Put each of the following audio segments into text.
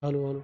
Hello hello.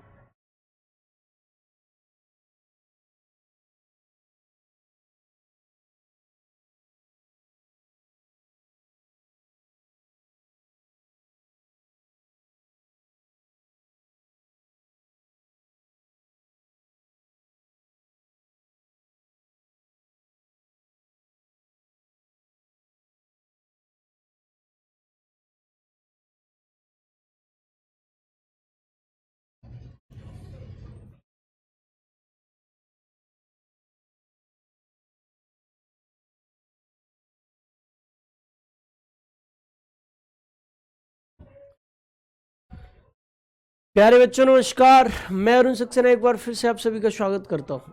प्यारे बच्चों नमस्कार, मैं अरुण सक्सेना एक बार फिर से आप सभी का स्वागत करता हूं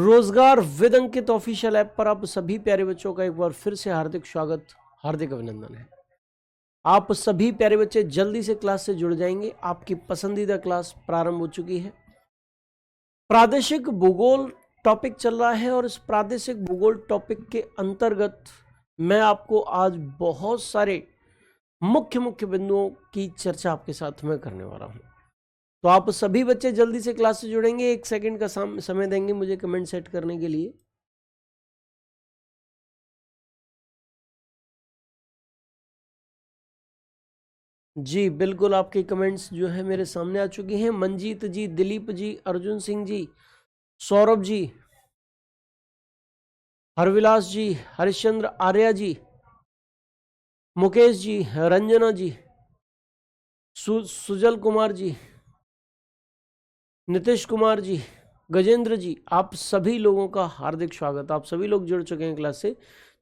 रोजगार विद अंकित ऑफिशियल ऐप पर। आप सभी प्यारे बच्चों का एक बार फिर से हार्दिक स्वागत, हार्दिक अभिनंदन है। आप सभी प्यारे बच्चे जल्दी से क्लास से जुड़ जाएंगे। आपकी पसंदीदा क्लास प्रारंभ हो चुकी है। प्रादेशिक भूगोल टॉपिक चल रहा है और इस प्रादेशिक भूगोल टॉपिक के अंतर्गत मैं आपको आज बहुत सारे मुख्य मुख्य बिंदुओं की चर्चा आपके साथ में करने वाला हूं। तो आप सभी बच्चे जल्दी से क्लास से जुड़ेंगे। 1 सेकंड का समय देंगे मुझे कमेंट सेट करने के लिए। जी बिल्कुल, आपके कमेंट्स जो है मेरे सामने आ चुके हैं। मंजीत जी, दिलीप जी, अर्जुन सिंह जी, सौरभ जी, हरविलास जी, हरिश्चंद्र आर्या जी, मुकेश जी, रंजना जी, सुजल कुमार जी, नीतीश कुमार जी, गजेंद्र जी, आप सभी लोगों का हार्दिक स्वागत। आप सभी लोग जुड़ चुके हैं क्लास से।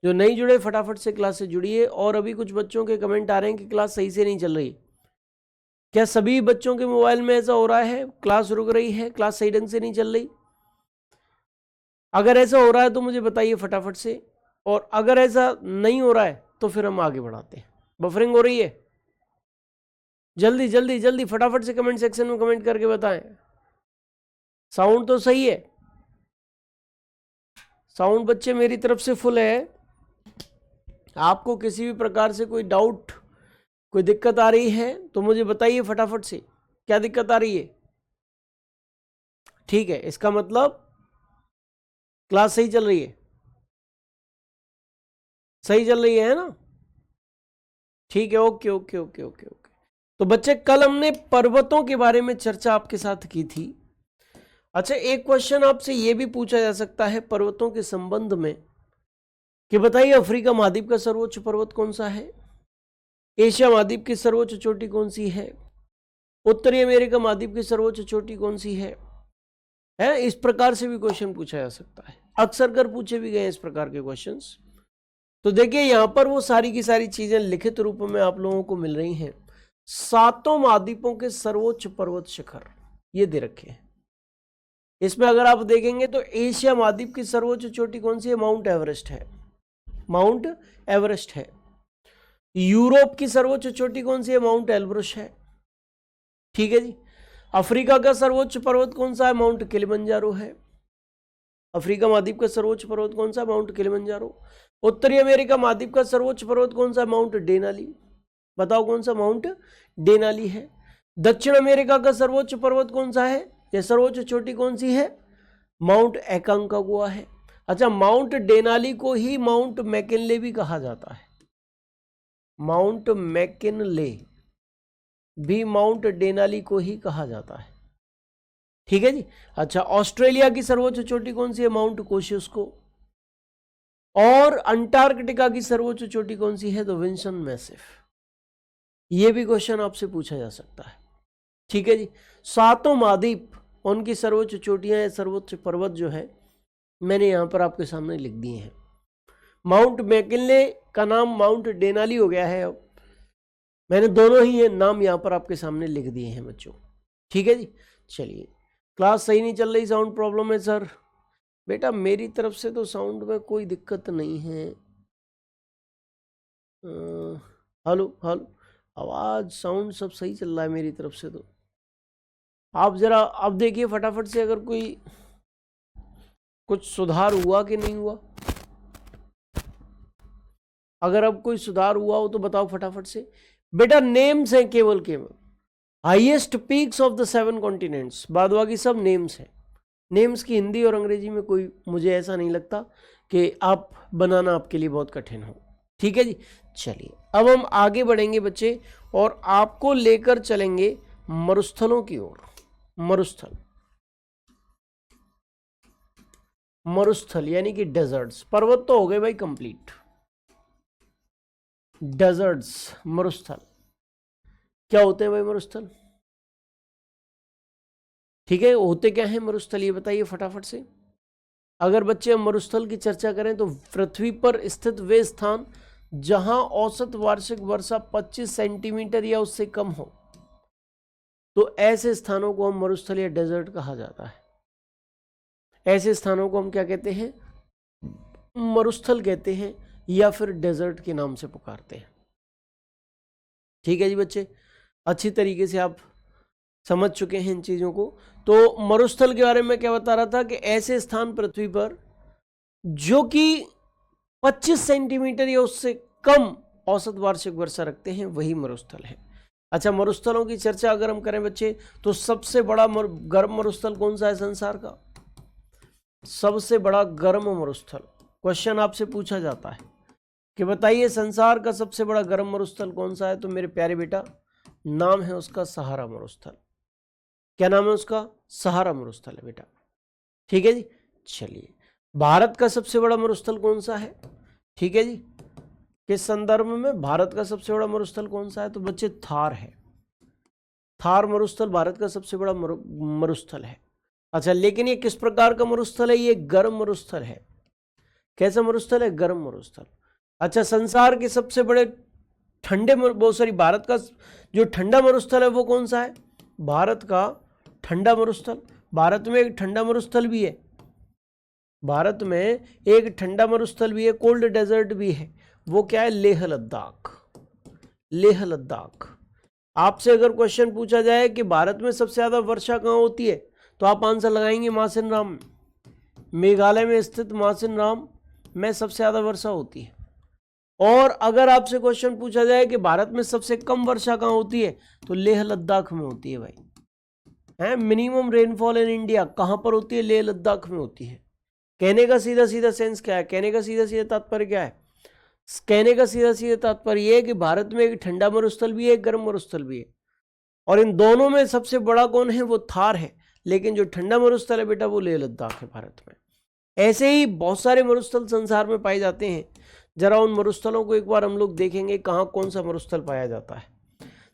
जो नहीं जुड़े फटाफट से क्लास से जुड़िए। और अभी कुछ बच्चों के कमेंट आ रहे हैं कि क्लास सही से नहीं चल रही। क्या सभी बच्चों के मोबाइल में ऐसा हो रहा है, क्लास रुक रही है, क्लास सही ढंग से नहीं चल रही? अगर ऐसा हो रहा है तो मुझे बताइए फटाफट से। और अगर ऐसा नहीं हो रहा है तो फिर हम आगे बढ़ाते हैं। बफरिंग हो रही है? जल्दी जल्दी जल्दी फटाफट से कमेंट सेक्शन में कमेंट करके बताएं। साउंड तो सही है? साउंड बच्चे मेरी तरफ से फुल है। आपको किसी भी प्रकार से कोई डाउट, कोई दिक्कत आ रही है तो मुझे बताइए फटाफट से। क्या दिक्कत आ रही है? ठीक है, इसका मतलब क्लास सही चल रही है। सही चल रही है ना? ठीक है, okay okay okay okay okay. तो बच्चे कल हमने पर्वतों के बारे में चर्चा आपके साथ की थी। अच्छा, एक क्वेश्चन आपसे यह भी पूछा जा सकता है पर्वतों के संबंध में कि बताइए अफ्रीका महाद्वीप का सर्वोच्च पर्वत कौन सा है? एशिया महाद्वीप की सर्वोच्च चोटी कौन सी है? उत्तरी अमेरिका महाद्वीप की सर्वोच्च चोटी कौन सी है? इस प्रकार से भी क्वेश्चन पूछा जा सकता है। अक्सर कर पूछे भी गए इस प्रकार के क्वेश्चंस। तो देखिए यहां पर वो सारी की सारी चीजें लिखित रूप में आप लोगों को मिल रही हैं। 7 महाद्वीपों के सर्वोच्च पर्वत शिखर ये दे रखे हैं। इसमें अगर आप देखेंगे तो एशिया महाद्वीप की सर्वोच्च चोटी कौन सी है? माउंट एवरेस्ट है। माउंट एवरेस्ट है। यूरोप की सर्वोच्च चोटी कौन सी है? माउंट एल्ब्रुस है। ठीक है जी। अफ्रीका का सर्वोच्च पर्वत कौन सा है? माउंट किलिमंजारो है। अफ्रीका महाद्वीप का सर्वोच्च पर्वत कौन सा है? Mount Kilimanjaro. उत्तरी अमेरिका महाद्वीप का सर्वोच्च पर्वत कौन सा है? Mount Denali. बताओ कौन सा? माउंट डेनाली है। दक्षिण अमेरिका का सर्वोच्च पर्वत कौन सा है या सर्वोच्च चोटी कौन सी है? माउंट एकांकागुआ है। अच्छा, माउंट डेनाली को ही माउंट मैकिनले भी कहा जाता है। माउंट मैकिनले भी माउंट डेनाली को ही कहा जाता है। ठीक है जी। अच्छा, ऑस्ट्रेलिया की सर्वोच्च चोटी कौन सी है? माउंट कोशियुस्को। और अंटार्कटिका की सर्वोच्च चोटी कौन सी है? तो विंसन मैसिफ। यह भी क्वेश्चन आपसे पूछा जा सकता है। ठीक है जी। 7 महाद्वीप, उनकी सर्वोच्च चोटियां या सर्वोच्च पर्वत जो है मैंने यहां पर आपके सामने लिख दिए हैं। माउंट मैकिनले का नाम माउंट डेनाली हो गया है। अब मैंने दोनों ही नाम यहां पर आपके सामने लिख दिए हैं बच्चों। ठीक है जी। चलिए, क्लास सही नहीं चल रही, साउंड प्रॉब्लम है सर। बेटा मेरी तरफ से तो साउंड में कोई दिक्कत नहीं है। हेलो हेलो, आवाज साउंड सब सही चल रहा है मेरी तरफ से। तो आप जरा अब देखिए फटाफट से अगर कोई कुछ सुधार हुआ कि नहीं हुआ। अगर अब कोई सुधार हुआ हो तो बताओ फटाफट से। बेटा नेम्स हैं केवल केवल, highest peaks of the 7 continents, बाद बाकी सब नेम्स हैं। नेम्स की हिंदी और अंग्रेजी में कोई, मुझे ऐसा नहीं लगता कि आप बनाना आपके लिए बहुत कठिन हो। ठीक है जी, चलिए अब हम आगे बढ़ेंगे बच्चे और आपको लेकर चलेंगे मरुस्थलों की ओर। मरुस्थल, मरुस्थल यानी कि डेजर्ट्स। पर्वत तो हो गए भाई कंप्लीट, डेजर्ट्स, मरुस्थल क्या होते हैं भाई मरुस्थल? ठीक है, होते क्या है मरुस्थल, ये बताइए फटाफट से। अगर बच्चे हम मरुस्थल की चर्चा करें तो पृथ्वी पर स्थित वे स्थान जहां औसत वार्षिक वर्षा 25 सेंटीमीटर या उससे कम हो, तो ऐसे स्थानों को हम मरुस्थल या डेजर्ट कहा जाता है। ऐसे स्थानों को हम क्या कहते हैं? मरुस्थल कहते हैं या फिर डेजर्ट के नाम से पुकारते हैं। ठीक है जी बच्चे, अच्छी तरीके से आप समझ चुके हैं इन चीजों को। तो मरुस्थल के बारे में क्या बता रहा था कि ऐसे स्थान पृथ्वी पर जो कि 25 सेंटीमीटर या उससे कम औसत वार्षिक वर्षा रखते हैं वही मरुस्थल है। अच्छा, मरुस्थलों की चर्चा अगर हम करें बच्चे तो सबसे बड़ा गर्म मरुस्थल कौन सा है संसार का? सबसे बड़ा गर्म मरुस्थल, क्वेश्चन आपसे पूछा जाता है कि बताइए संसार का सबसे बड़ा गर्म मरुस्थल कौन सा है, तो मेरे प्यारे बेटा नाम है उसका सहारा मरुस्थल। क्या नाम है उसका? सहारा मरुस्थल है बेटा। ठीक है जी, चलिए भारत का सबसे बड़ा मरुस्थल कौन सा है? ठीक है जी, किस संदर्भ में भारत का सबसे बड़ा मरुस्थल कौन सा है? तो बच्चे थार है। थार मरुस्थल भारत का सबसे बड़ा मरुस्थल है। अच्छा, लेकिन ये किस प्रकार का मरुस्थल है? ये गर्म मरुस्थल है। कैसा मरुस्थल है? गर्म मरुस्थल। अच्छा, संसार के सबसे बड़े ठंडे भारत का जो ठंडा मरुस्थल है वो कौन सा है? भारत का ठंडा मरुस्थल। भारत में एक ठंडा मरुस्थल भी है, भारत में एक ठंडा मरुस्थल भी है, कोल्ड डेजर्ट भी है। वो क्या है? लेह लद्दाख। लेह लद्दाख। आपसे अगर क्वेश्चन पूछा जाए कि भारत में सबसे ज्यादा वर्षा कहाँ होती है, तो आप आंसर लगाएंगे मासिन राम। मेघालय में स्थित मासिन राम में सबसे ज्यादा वर्षा होती है। और अगर आपसे क्वेश्चन पूछा जाए कि भारत में सबसे कम वर्षा कहाँ होती है, तो लेह लद्दाख में होती है भाई। है मिनिमम रेनफॉल इन इंडिया कहाँ पर होती है? लेह लद्दाख में होती है। कहने का सीधा सीधा सेंस क्या है? कहने का सीधा सीधा तात्पर्य क्या है? कहने का सीधा सीधा तात्पर्य यह है कि भारत में एक ठंडा मरुस्थल भी है, एक गर्म मरुस्थल भी है, और इन दोनों में सबसे बड़ा कौन है? वो थार है। लेकिन जो ठंडा मरुस्थल है बेटा वो लेह लद्दाख है भारत में। ऐसे ही बहुत सारे मरुस्थल संसार में पाए जाते हैं। जरा उन मरुस्थलों को एक बार हम लोग देखेंगे कहाँ कौन सा मरुस्थल पाया जाता है।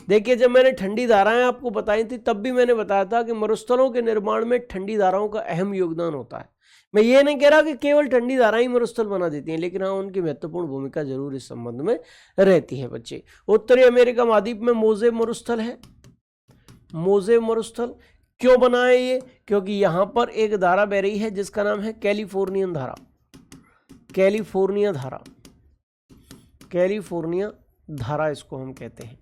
देखिए, जब मैंने ठंडी धाराएं आपको बताई थी तब भी मैंने बताया था कि मरुस्थलों के निर्माण में ठंडी धाराओं का अहम योगदान होता है। मैं ये नहीं कह रहा कि केवल ठंडी धाराएं ही मरुस्थल बना देती हैं, लेकिन हाँ उनकी महत्वपूर्ण भूमिका जरूर इस संबंध में रहती है बच्चे। उत्तरी अमेरिका महाद्वीप में मोजे मरुस्थल है। मोजे मरुस्थल क्यों बना है ये? क्योंकि यहां पर एक धारा बह रही है जिसका नाम है कैलिफोर्नियन धारा। कैलिफोर्निया धारा, कैलिफोर्निया धारा इसको हम कहते हैं।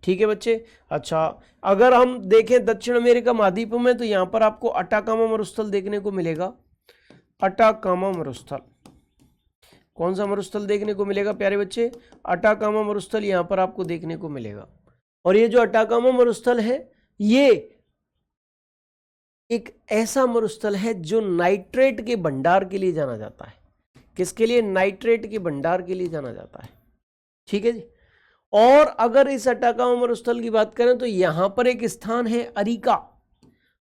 ठीक है बच्चे। अच्छा, अगर हम देखें दक्षिण अमेरिका महाद्वीप में तो यहां पर आपको अटाकामा मरुस्थल देखने को मिलेगा। अटाकामा मरुस्थल, कौन सा मरुस्थल देखने को मिलेगा प्यारे बच्चे? अटाकामा मरुस्थल यहां पर आपको देखने को मिलेगा। और ये जो अटाकामा मरुस्थल है ये एक ऐसा मरुस्थल है जो नाइट्रेट के भंडार के लिए जाना जाता है। किसके लिए? नाइट्रेट के भंडार के लिए जाना जाता है। ठीक है जी। और अगर इस अटाकामा मरुस्थल की बात करें तो यहां पर एक स्थान है अरिका।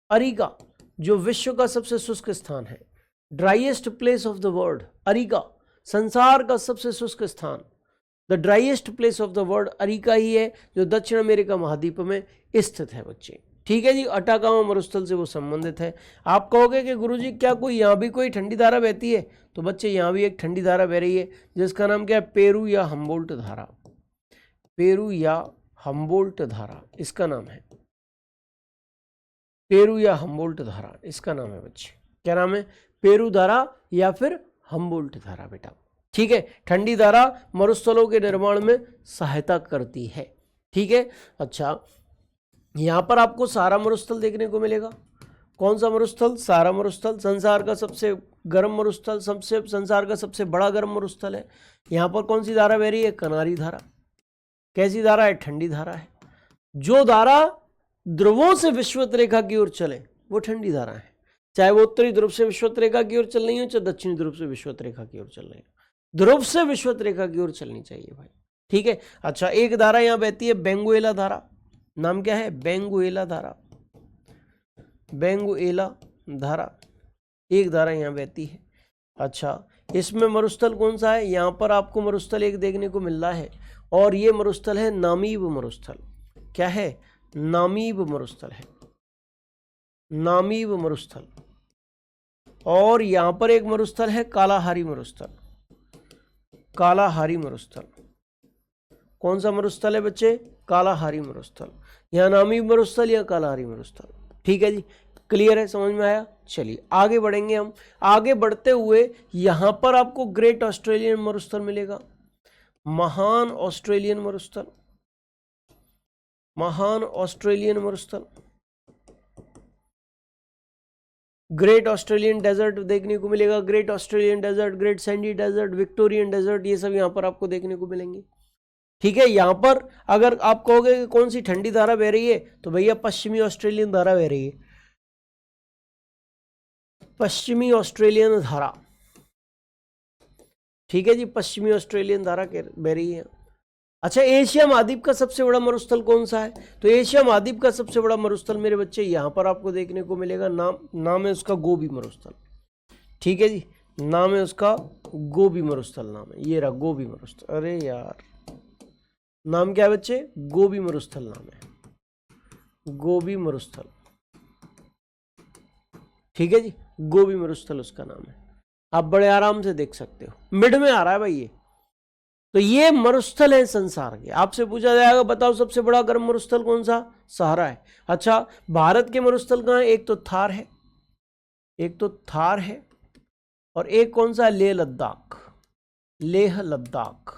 अरिका जो विश्व का सबसे शुष्क स्थान है, driest place of the world. Arica संसार का सबसे शुष्क स्थान, the driest place of the world Arica ही है जो दक्षिण अमेरिका महाद्वीप में स्थित है बच्चे। ठीक है जी, अटाकामा मरुस्थल से वो संबंधित है। आप कहोगे कि गुरुजी क्या कोई यहाँ भी कोई ठंडी धारा बहती है? तो बच्चे यहाँ भी एक ठंडी धारा बह रही है जिसका नाम क्या है? पेरू या हम्बोल्ट धारा। पेरू या हम्बोल्ट धारा इसका नाम है। पेरू या हम्बोल्ट धारा इसका नाम है बच्चे। क्या नाम है? पेरू धारा या फिर हम्बोल्ट धारा बेटा। ठीक है, ठंडी धारा मरुस्थलों के निर्माण में सहायता करती है। ठीक है। अच्छा, यहां पर आपको सहारा मरुस्थल देखने को मिलेगा। कौन सा मरुस्थल? सहारा मरुस्थल संसार का सबसे गर्म मरुस्थल, संसार का सबसे बड़ा गर्म मरुस्थल है। यहां पर कौन सी धारा बह रही है? कनारी धारा। कैसी धारा है? ठंडी धारा है। जो धारा ध्रुवों से विषुवत रेखा की ओर चले वो ठंडी धारा है, चाहे वो उत्तरी ध्रुव से विषुवत रेखा की ओर चल रही हो चाहे दक्षिणी ध्रुव से विषुवत रेखा की ओर चल रही हो, ध्रुव से विषुवत रेखा की ओर चलनी चाहिए भाई, ठीक है। अच्छा, एक धारा यहां बहती है बेंगुएला धारा, नाम क्या है, बेंगुएला धारा, बेंगुएला धारा, एक धारा यहां बहती है। अच्छा, इसमें मरुस्थल कौन सा है, यहां पर आपको मरुस्थल एक देखने को मिल रहा है और ये मरुस्थल है नामीब मरुस्थल। क्या है, नामीब मरुस्थल है, नामीब मरुस्थल। और यहां पर एक मरुस्थल है कालाहारी मरुस्थल, कालाहारी मरुस्थल। कौन सा मरुस्थल है बच्चे, कालाहारी मरुस्थल, यहां नामीब मरुस्थल या कालाहारी मरुस्थल, ठीक है जी। क्लियर है, समझ में आया। चलिए आगे बढ़ेंगे हम। आगे बढ़ते हुए यहां पर आपको ग्रेट ऑस्ट्रेलियन मरुस्थल मिलेगा, महान ऑस्ट्रेलियन मरुस्थल, महान ऑस्ट्रेलियन मरुस्थल, ग्रेट ऑस्ट्रेलियन डेजर्ट देखने को मिलेगा, great Australian desert, great sandy desert, Victorian desert, ये सब यहां पर आपको देखने को मिलेंगे, ठीक है। यहां पर अगर आप कहोगे कि कौन सी ठंडी धारा बह रही है तो भैया पश्चिमी ऑस्ट्रेलियन धारा बह रही है, पश्चिमी ऑस्ट्रेलियन धारा, ठीक है जी, पश्चिमी ऑस्ट्रेलियन धारा बह रही है। अच्छा, एशिया महाद्वीप का सबसे बड़ा मरुस्थल कौन सा है, तो एशिया महाद्वीप का सबसे बड़ा मरुस्थल मेरे बच्चे यहां पर आपको देखने को मिलेगा, नाम है उसका गोबी मरुस्थल, ठीक है जी, नाम है उसका गोबी मरुस्थल, नाम है ये रहा गोबी मरुस्थल। अरे यार, नाम क्या है बच्चे, गोबी मरुस्थल नाम है, गोबी मरुस्थल, ठीक है जी, गोबी मरुस्थल उसका नाम है। आप बड़े आराम से देख सकते हो, मिड में आ रहा है भाई ये। तो ये मरुस्थल है संसार के। आपसे पूछा जाएगा बताओ सबसे बड़ा गर्म मरुस्थल कौन सा, सहारा है। अच्छा, भारत के मरुस्थल कहाँ है, एक तो थार है, एक तो थार है और एक कौन सा, लेह लद्दाख, लेह लद्दाख,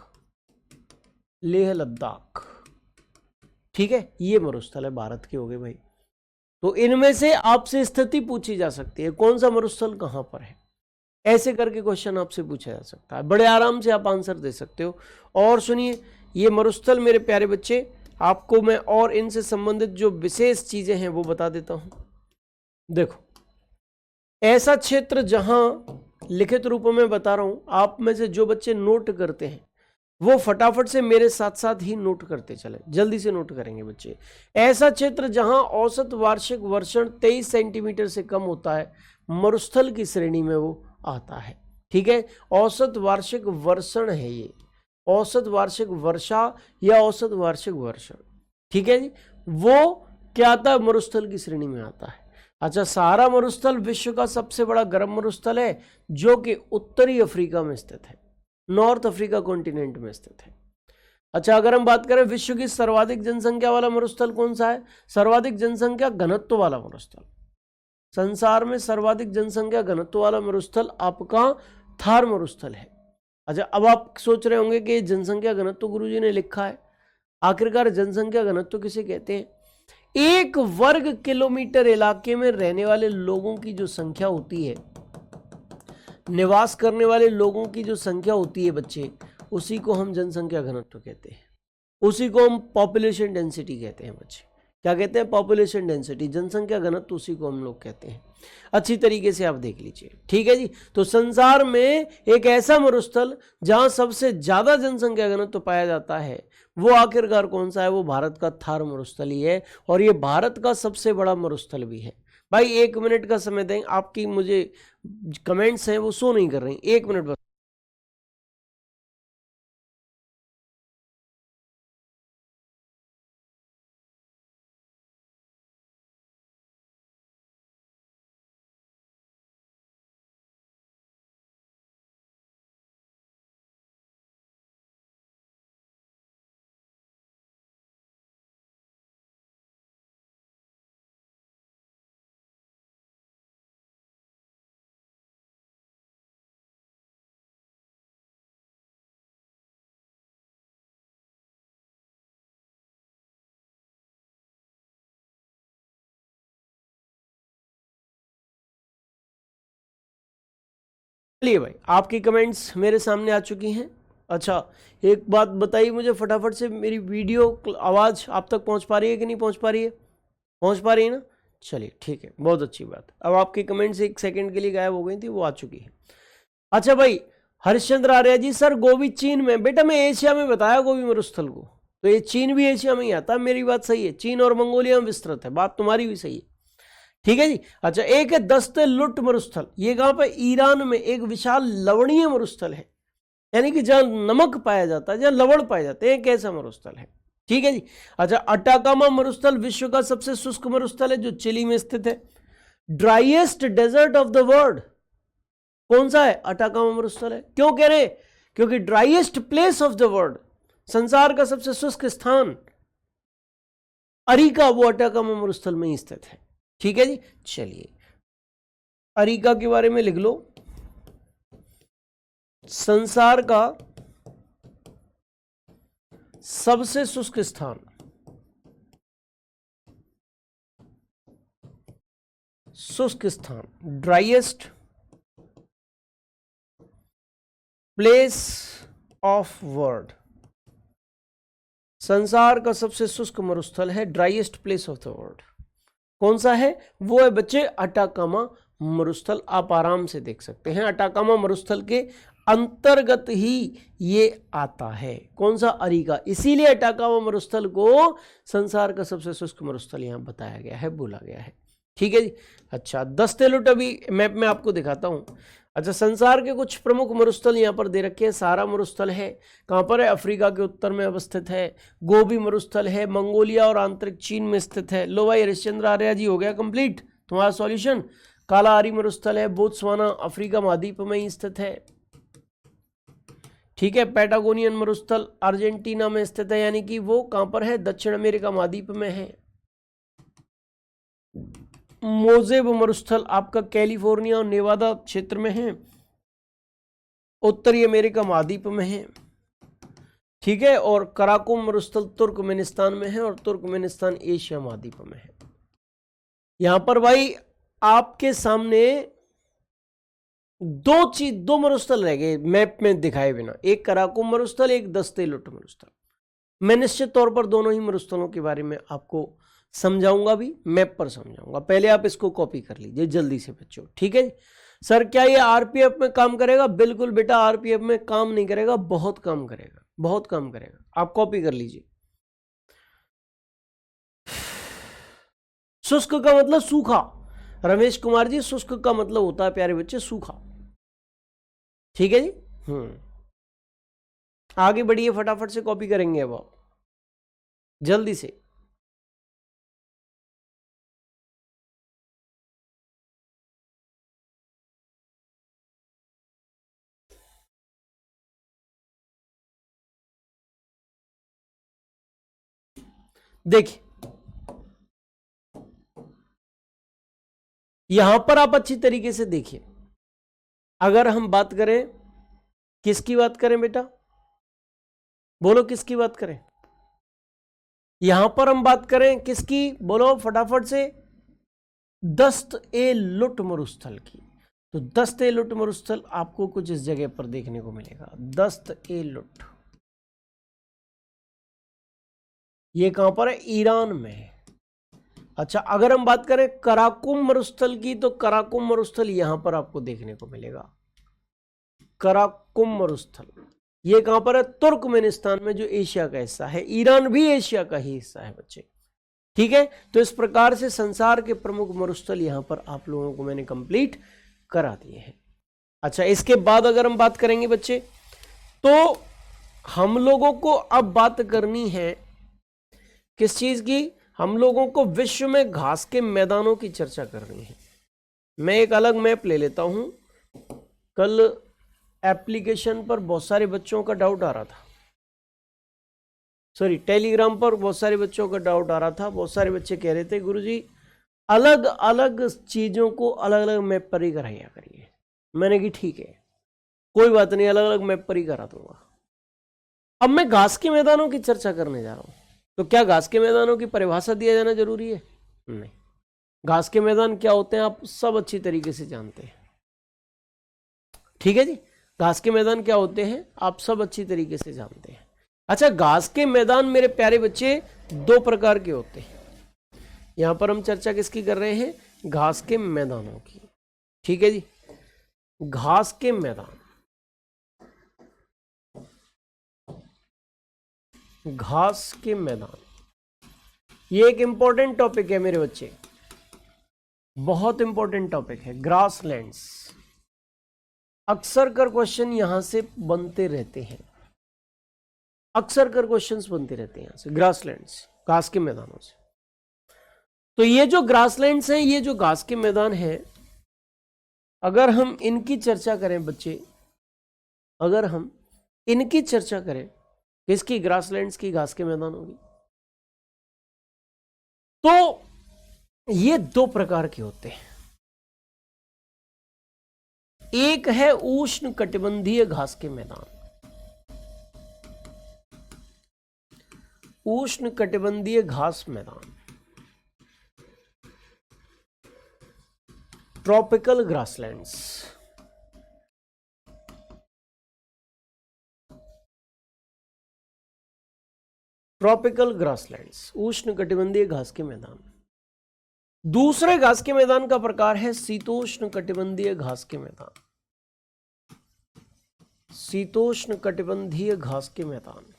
लेह लद्दाख, ठीक है। ये मरुस्थल है भारत के हो गए भाई। तो इनमें से आपसे स्थिति पूछी जा सकती है, कौन सा मरुस्थल कहां पर है, ऐसे करके क्वेश्चन आपसे पूछा जा सकता है, बड़े आराम से आप आंसर दे सकते हो। और सुनिए, ये मरुस्थल मेरे प्यारे बच्चे, आपको मैं और इनसे संबंधित जो विशेष चीजें हैं वो बता देता हूं। देखो, ऐसा क्षेत्र जहां लिखित रूप में बता रहा हूं, आप में से जो बच्चे नोट करते हैं वो फटाफट से मेरे साथ साथ ही नोट करते चले, जल्दी से नोट करेंगे बच्चे। ऐसा क्षेत्र जहां औसत वार्षिक वर्षण 23 सेंटीमीटर से कम होता है, मरुस्थल की श्रेणी में वो आता है, ठीक है। औसत वार्षिक वर्षण है ये, औसत वार्षिक वर्षा या औसत वार्षिक वर्षण, ठीक है जी, वो क्या आता है, मरुस्थल की श्रेणी में आता है। अच्छा, सहारा मरुस्थल विश्व का सबसे बड़ा गर्म मरुस्थल है जो कि उत्तरी अफ्रीका में स्थित है, नॉर्थ अफ्रीका कॉन्टिनेंट में स्थित है। अच्छा, अगर हम बात करें विश्व की सर्वाधिक जनसंख्या वाला मरुस्थल कौन सा है, सर्वाधिक जनसंख्या घनत्व वाला मरुस्थल, संसार में सर्वाधिक जनसंख्या घनत्व वाला मरुस्थल आपका थार मरुस्थल है। अच्छा, अब आप सोच रहे होंगे कि जनसंख्या घनत्व गुरुजी ने लिखा है, आखिरकार जनसंख्या घनत्व किसे कहते हैं, एक वर्ग किलोमीटर इलाके में रहने वाले लोगों की जो संख्या होती है, निवास करने वाले लोगों की जो संख्या होती है बच्चे, उसी को हम जनसंख्या घनत्व कहते हैं, उसी को हम पॉपुलेशन डेंसिटी कहते हैं बच्चे। क्या कहते हैं, पॉपुलेशन डेंसिटी, जनसंख्या घनत्व, उसी को हम लोग कहते हैं। अच्छी तरीके से आप देख लीजिए, ठीक है जी। तो संसार में एक ऐसा मरुस्थल जहां सबसे ज्यादा जनसंख्या घनत्व पाया जाता है, वो आखिरकार कौन सा है, वो भारत का थार मरुस्थल ही है, और ये भारत का सबसे बड़ा मरुस्थल भी है। भाई 1 मिनट का समय दें, आपकी मुझे कमेंट्स हैं वो शो नहीं कर रही, 1 मिनट बस। चलिए भाई, आपकी कमेंट्स मेरे सामने आ चुकी हैं। अच्छा, एक बात बताइए मुझे फटाफट से, मेरी वीडियो आवाज़ आप तक पहुंच पा रही है कि नहीं पहुंच पा रही है, पहुंच पा रही है ना? चलिए ठीक है, बहुत अच्छी बात। अब आपके कमेंट्स एक सेकंड के लिए गायब हो गई थी, वो आ चुकी है। अच्छा भाई, हरिश्चंद्र आर्य जी, सर गोबी चीन में। बेटा मैं एशिया में बताया गोबी मरुस्थल को, तो ये चीन भी एशिया में ही आता है। मेरी बात सही है, चीन और मंगोलिया में विस्तृत है, बात तुम्हारी भी सही है। ठीक है जी। अच्छा, एक है दस्ते लुट मरुस्थल, ये कहां पर? ईरान में एक विशाल लवणीय मरुस्थल है, यानी कि जहां नमक पाया जाता है, जहां लवण पाए जाते हैं, कैसा मरुस्थल है। ठीक है जी। अच्छा, अटाकामा मरुस्थल विश्व का सबसे शुष्क मरुस्थल है, जो चिली में स्थित है। Driest desert of the world कौन सा है? अटाकामा मरुस्थल है। क्यों कह रहे? क्योंकि driest place of the world, संसार का सबसे शुष्क स्थान अरिका, वो अटाकामा मरुस्थल में ही स्थित है। ठीक है जी। चलिए, अरिका के बारे में लिख लो, संसार का सबसे शुष्क स्थान, शुष्क स्थान, ड्राइएस्ट प्लेस ऑफ वर्ल्ड, संसार का सबसे शुष्क मरुस्थल है, driest place of the world. कौन सा है? वो है बच्चे अटाकामा मरुस्थल। आप आराम से देख सकते हैं, अटाकामा मरुस्थल के अंतर्गत ही ये आता है। कौन सा? अरिका। इसीलिए अटाकामा मरुस्थल को संसार का सबसे शुष्क मरुस्थल यहां बताया गया है, बोला गया है। ठीक है जी। अच्छा, दस्ते लुट अभी मैप में आपको दिखाता हूं। अच्छा, संसार के कुछ प्रमुख मरुस्थल यहाँ पर दे रखे हैं। सहारा मरुस्थल है, कहाँ पर है? अफ्रीका के उत्तर में अवस्थित है। गोबी मरुस्थल है, मंगोलिया और आंतरिक चीन में स्थित है। लो भाई, हरिश्चंद्र आर्य जी, हो गया कंप्लीट तुम्हारा सॉल्यूशन। काला आरी मरुस्थल है, बोत्सवाना अफ्रीका महाद्वीप में ही स्थित है। ठीक है। पैटागोनियन मरुस्थल अर्जेंटीना में स्थित है, यानी कि वो कहाँ पर है? दक्षिण अमेरिका महाद्वीप में है। मोजेब मरुस्थल आपका कैलिफोर्निया और नेवादा क्षेत्र में है, उत्तरी अमेरिका महाद्वीप में है। ठीक है। और कराकुम मरुस्थल तुर्कमेनिस्तान में है, और तुर्कमेनिस्तान एशिया महाद्वीप में है। यहां पर भाई आपके सामने दो मरुस्थल रह गए मैप में दिखाए बिना, एक कराकुम मरुस्थल, एक दस्ते लुट मरुस्थल। मैं निश्चित तौर पर दोनों ही मरुस्थलों के बारे में आपको समझाऊंगा, भी मैप पर समझाऊंगा। पहले आप इसको कॉपी कर लीजिए जल्दी से बच्चों। ठीक है। सर क्या ये आरपीएफ में काम करेगा? बिल्कुल बेटा, आरपीएफ में काम नहीं करेगा, बहुत काम करेगा, बहुत काम करेगा। आप कॉपी कर लीजिए। शुष्क का मतलब सूखा, रमेश कुमार जी, शुष्क का मतलब होता है प्यारे बच्चे सूखा। ठीक है जी। आगे बढ़िए, फटाफट से कॉपी करेंगे अब आप जल्दी से। देखिए, यहां पर आप अच्छी तरीके से देखिए। अगर हम बात करें, किसकी बात करें बेटा? बोलो किसकी बात करें? यहां पर हम बात करें किसकी? बोलो फटाफट से। दस्त ए लुट मरुस्थल की। तो दस्त ए लुट मरुस्थल आपको कुछ इस जगह पर देखने को मिलेगा, दस्त ए लुट। ये कहां पर है? ईरान में है। अच्छा, अगर हम बात करें कराकुम मरुस्थल की, तो कराकुम मरुस्थल यहां पर आपको देखने को मिलेगा, कराकुम मरुस्थल। ये कहां पर है? तुर्कमेनिस्तान में, जो एशिया का हिस्सा है। ईरान भी एशिया का ही हिस्सा है बच्चे। ठीक है। तो इस प्रकार से संसार के प्रमुख मरुस्थल यहां पर आप लोगों को मैंने कंप्लीट करा दिए हैं। अच्छा, इसके बाद अगर हम बात करेंगे बच्चे, तो हम लोगों को अब बात करनी है किस चीज की? हम लोगों को विश्व में घास के मैदानों की चर्चा करनी है। मैं एक अलग मैप ले लेता हूं। कल एप्लीकेशन पर बहुत सारे बच्चों का डाउट आ रहा था, सॉरी टेलीग्राम पर बहुत सारे बच्चों का डाउट आ रहा था। बहुत सारे बच्चे कह रहे थे गुरुजी अलग अलग चीजों को अलग अलग मैप पर ही कराया करिए। मैंने कहा ठीक है, कोई बात नहीं, अलग अलग मैप पर ही करा दूंगा। अब मैं घास के मैदानों की चर्चा करने जा रहा हूं, तो क्या घास के मैदानों की परिभाषा दिया जाना जरूरी है? नहीं। घास के मैदान क्या होते हैं आप सब अच्छी तरीके से जानते हैं। ठीक है जी। घास के मैदान क्या होते हैं आप सब अच्छी तरीके से जानते हैं। अच्छा, घास के मैदान मेरे प्यारे बच्चे दो प्रकार के होते हैं। यहां पर हम चर्चा किसकी कर रहे हैं? घास के मैदानों की। ठीक है जी, घास के मैदान, घास के मैदान, ये एक इंपॉर्टेंट टॉपिक है मेरे बच्चे, बहुत इंपॉर्टेंट टॉपिक है, ग्रासलैंड्स। अक्सर कर क्वेश्चन यहां से बनते रहते हैं, अक्सर कर क्वेश्चंस बनते रहते हैं यहां से, ग्रासलैंड्स, घास के मैदानों से। तो ये जो ग्रासलैंड्स हैं, ये जो घास के मैदान हैं, अगर हम इनकी चर्चा करें बच्चे, अगर हम इनकी चर्चा करें, किसकी? ग्रासलैंड्स की, घास के मैदानों की, तो ये दो प्रकार के होते हैं। एक है उष्ण कटिबंधीय घास के मैदान, उष्ण कटिबंधीय घास मैदान, ट्रॉपिकल ग्रासलैंड्स। ट्रॉपिकल ग्रासलैंड्स, उष्ण कटिबंधीय घास के मैदान। दूसरे घास के मैदान का प्रकार है शीतोष्ण कटिबंधीय घास के मैदान, शीतोष्ण कटिबंधीय घास के मैदान,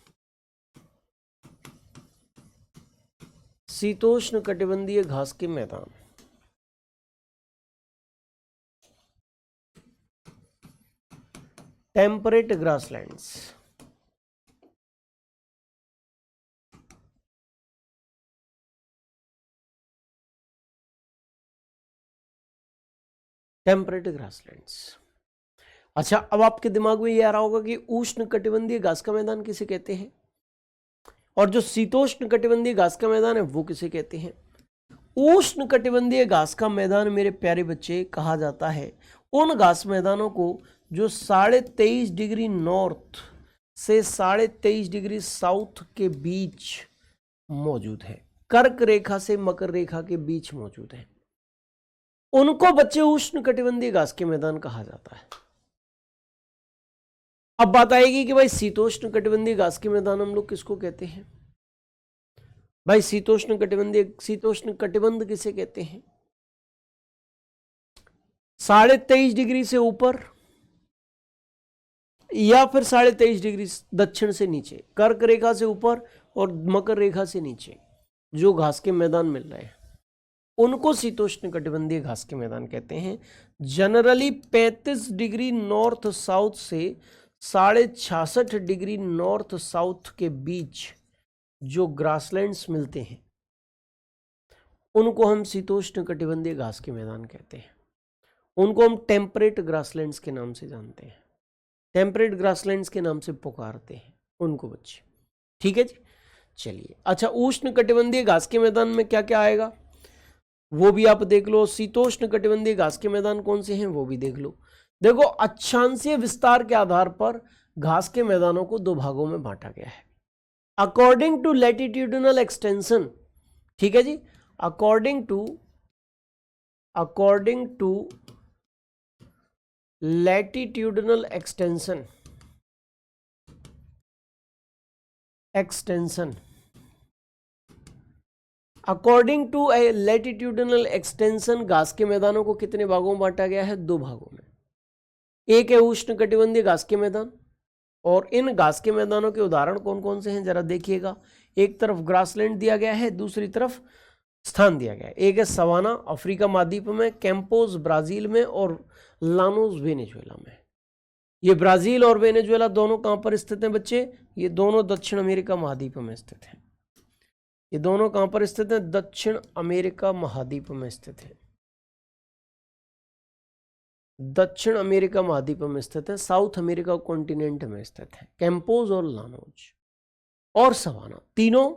शीतोष्ण कटिबंधीय घास के मैदान। Temperate grasslands, temperate grasslands. अच्छा, अब आपके दिमाग में ये आ रहा होगा कि उष्ण कटिबंधीय घास का मैदान किसे कहते हैं और जो शीतोष्ण कटिबंधीय घास का मैदान है वो किसे कहते हैं? उष्ण कटिबंधीय घास का मैदान मेरे प्यारे बच्चे कहा जाता है उन घास मैदानों को जो 23.5 डिग्री नॉर्थ से 23.5 डिग्री साउथ के बीच मौजूद है, कर्क रेखा से मकर रेखा के बीच मौजूद है, उनको बच्चे उष्ण कटिबंधीय घास के मैदान कहा जाता है। अब बात आएगी कि भाई शीतोष्ण कटिबंधीय घास के मैदान हम लोग किसको कहते हैं? भाई शीतोष्ण कटिबंध किसे कहते हैं? 23.5 डिग्री से ऊपर या फिर 23.5 डिग्री दक्षिण से नीचे, कर्क रेखा से ऊपर और मकर रेखा से नीचे जो घास के मैदान मिल रहे हैं उनको शीतोष्ण कटिबंधीय घास के मैदान कहते हैं। जनरली 35 डिग्री नॉर्थ साउथ से 66.5 डिग्री नॉर्थ साउथ के बीच जो ग्रासलैंड्स मिलते हैं उनको हम शीतोष्ण कटिबंधीय घास के मैदान कहते हैं। उनको हम टेम्परेट ग्रासलैंड्स के नाम से जानते हैं, टेम्परेट ग्रासलैंड्स के नाम से पुकारते हैं उनको बच्चे। ठीक है जी, चलिए। अच्छा, उष्ण कटिबंधीय घास के मैदान में क्या क्या आएगा वो भी आप देख लो। शीतोष्ण कटिबंधीय घास के मैदान कौन से हैं वो भी देख लो। देखो, अक्षांशीय विस्तार के आधार पर घास के मैदानों को दो भागों में बांटा गया है अकॉर्डिंग टू लैटिट्यूडनल एक्सटेंशन। ठीक है जी, according to latitudinal extension according to a latitudinal extension घास के मैदानों को कितने भागों में बांटा गया है? दो भागों में। एक है उष्ण कटिबंधीय घास के मैदान, और इन घास के मैदानों के उदाहरण कौन कौन से हैं जरा देखिएगा। एक तरफ ग्रासलैंड दिया गया है, दूसरी तरफ स्थान दिया गया है। एक है सवाना अफ्रीका महाद्वीप में, कैंपोज ब्राजील में और लानोस वेनेजुएला में। ये ब्राजील और वेनेजुएला दोनों कहां पर स्थित हैं बच्चे? ये दोनों दक्षिण अमेरिका महाद्वीप में स्थित हैं। ये दोनों कहां पर स्थित हैं? दक्षिण अमेरिका महाद्वीप में स्थित है, दक्षिण अमेरिका महाद्वीप में स्थित है, साउथ अमेरिका कॉन्टिनेंट में स्थित है। कैंपोज और लानोज और सवाना तीनों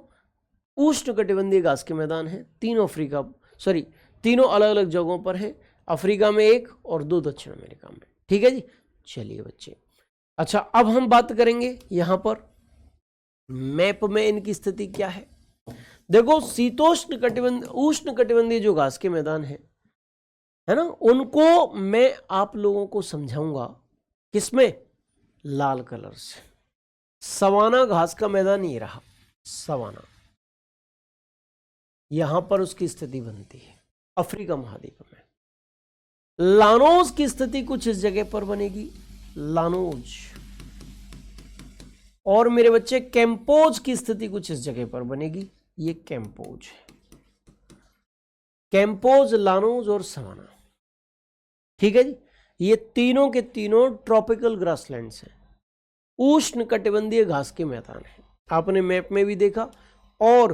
उष्ण कटिबंधीय घास के मैदान हैं। तीनों अलग अलग जगहों पर हैं, अफ्रीका में एक और दो दक्षिण अमेरिका में। ठीक है जी, चलिए बच्चे। अच्छा, अब हम बात करेंगे यहां पर मैप में इनकी स्थिति क्या है। देखो, शीतोष्ण उष्ण कटिबंधीय जो घास के मैदान है ना, उनको मैं आप लोगों को समझाऊंगा किसमें? लाल कलर से। सवाना घास का मैदान ये रहा, सवाना। यहां पर उसकी स्थिति बनती है अफ्रीका महाद्वीप में। लानोज की स्थिति कुछ इस जगह पर बनेगी, लानोज। और मेरे बच्चे कैंपोज की स्थिति कुछ इस जगह पर बनेगी, ये कैंपोज है। कैंपोज, लानोज और सवाना, ठीक है जी। ये तीनों के तीनों ट्रॉपिकल ग्रासलैंड्स हैं, उष्ण कटिबंधीय घास के मैदान है। आपने मैप में भी देखा और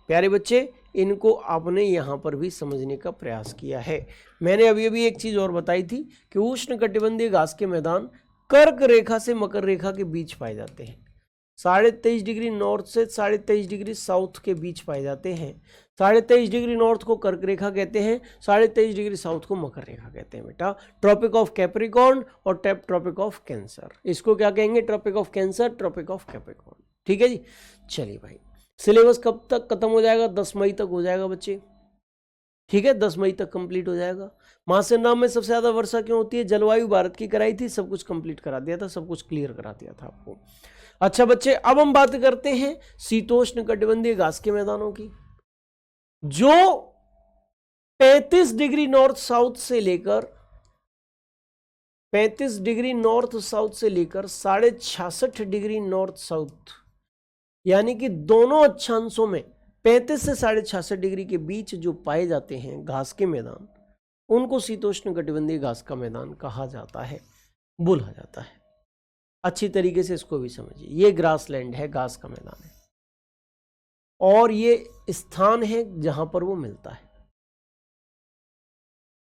प्यारे बच्चे इनको आपने यहां पर भी समझने का प्रयास किया है। मैंने अभी अभी एक चीज और बताई थी कि उष्ण कटिबंधीय घास के मैदान कर्क रेखा से मकर रेखा के बीच पाए जाते हैं। 23.5 डिग्री नॉर्थ से 23.5 डिग्री साउथ के बीच पाए जाते हैं। 23.5 डिग्री नॉर्थ को कर्क रेखा कहते हैं, 23.5 डिग्री साउथ को मकर रेखा कहते हैं बेटा। ट्रॉपिक ऑफ कैप्रिकॉर्न और ट्रॉपिक ऑफ कैंसर, इसको क्या कहेंगे? Tropic of Cancer, tropic of Capricorn, ठीक है जी। चलिए भाई, सिलेबस कब तक खत्म हो जाएगा? 10 मई तक हो जाएगा बच्चे, ठीक है, 10 मई तक कंप्लीट हो जाएगा। महासेन नाम में सबसे ज्यादा वर्षा क्यों होती है? जलवायु भारत की कराई थी, सब कुछ कंप्लीट करा दिया था, सब कुछ क्लियर करा दिया था आपको। अच्छा बच्चे, अब हम बात करते हैं शीतोष्ण कटिबंधीय घास के मैदानों की, जो 35 डिग्री नॉर्थ साउथ से लेकर 35 डिग्री नॉर्थ साउथ से लेकर 66.5 डिग्री नॉर्थ साउथ, यानी कि दोनों अक्षांशों में 35 से 66.5 डिग्री के बीच जो पाए जाते हैं घास के मैदान, उनको शीतोष्ण कटिबंधीय घास का मैदान कहा जाता है, बोला जाता है। अच्छी तरीके से इसको भी समझिए, ये ग्रासलैंड है, घास का मैदान है, और ये स्थान है जहां पर वो मिलता है।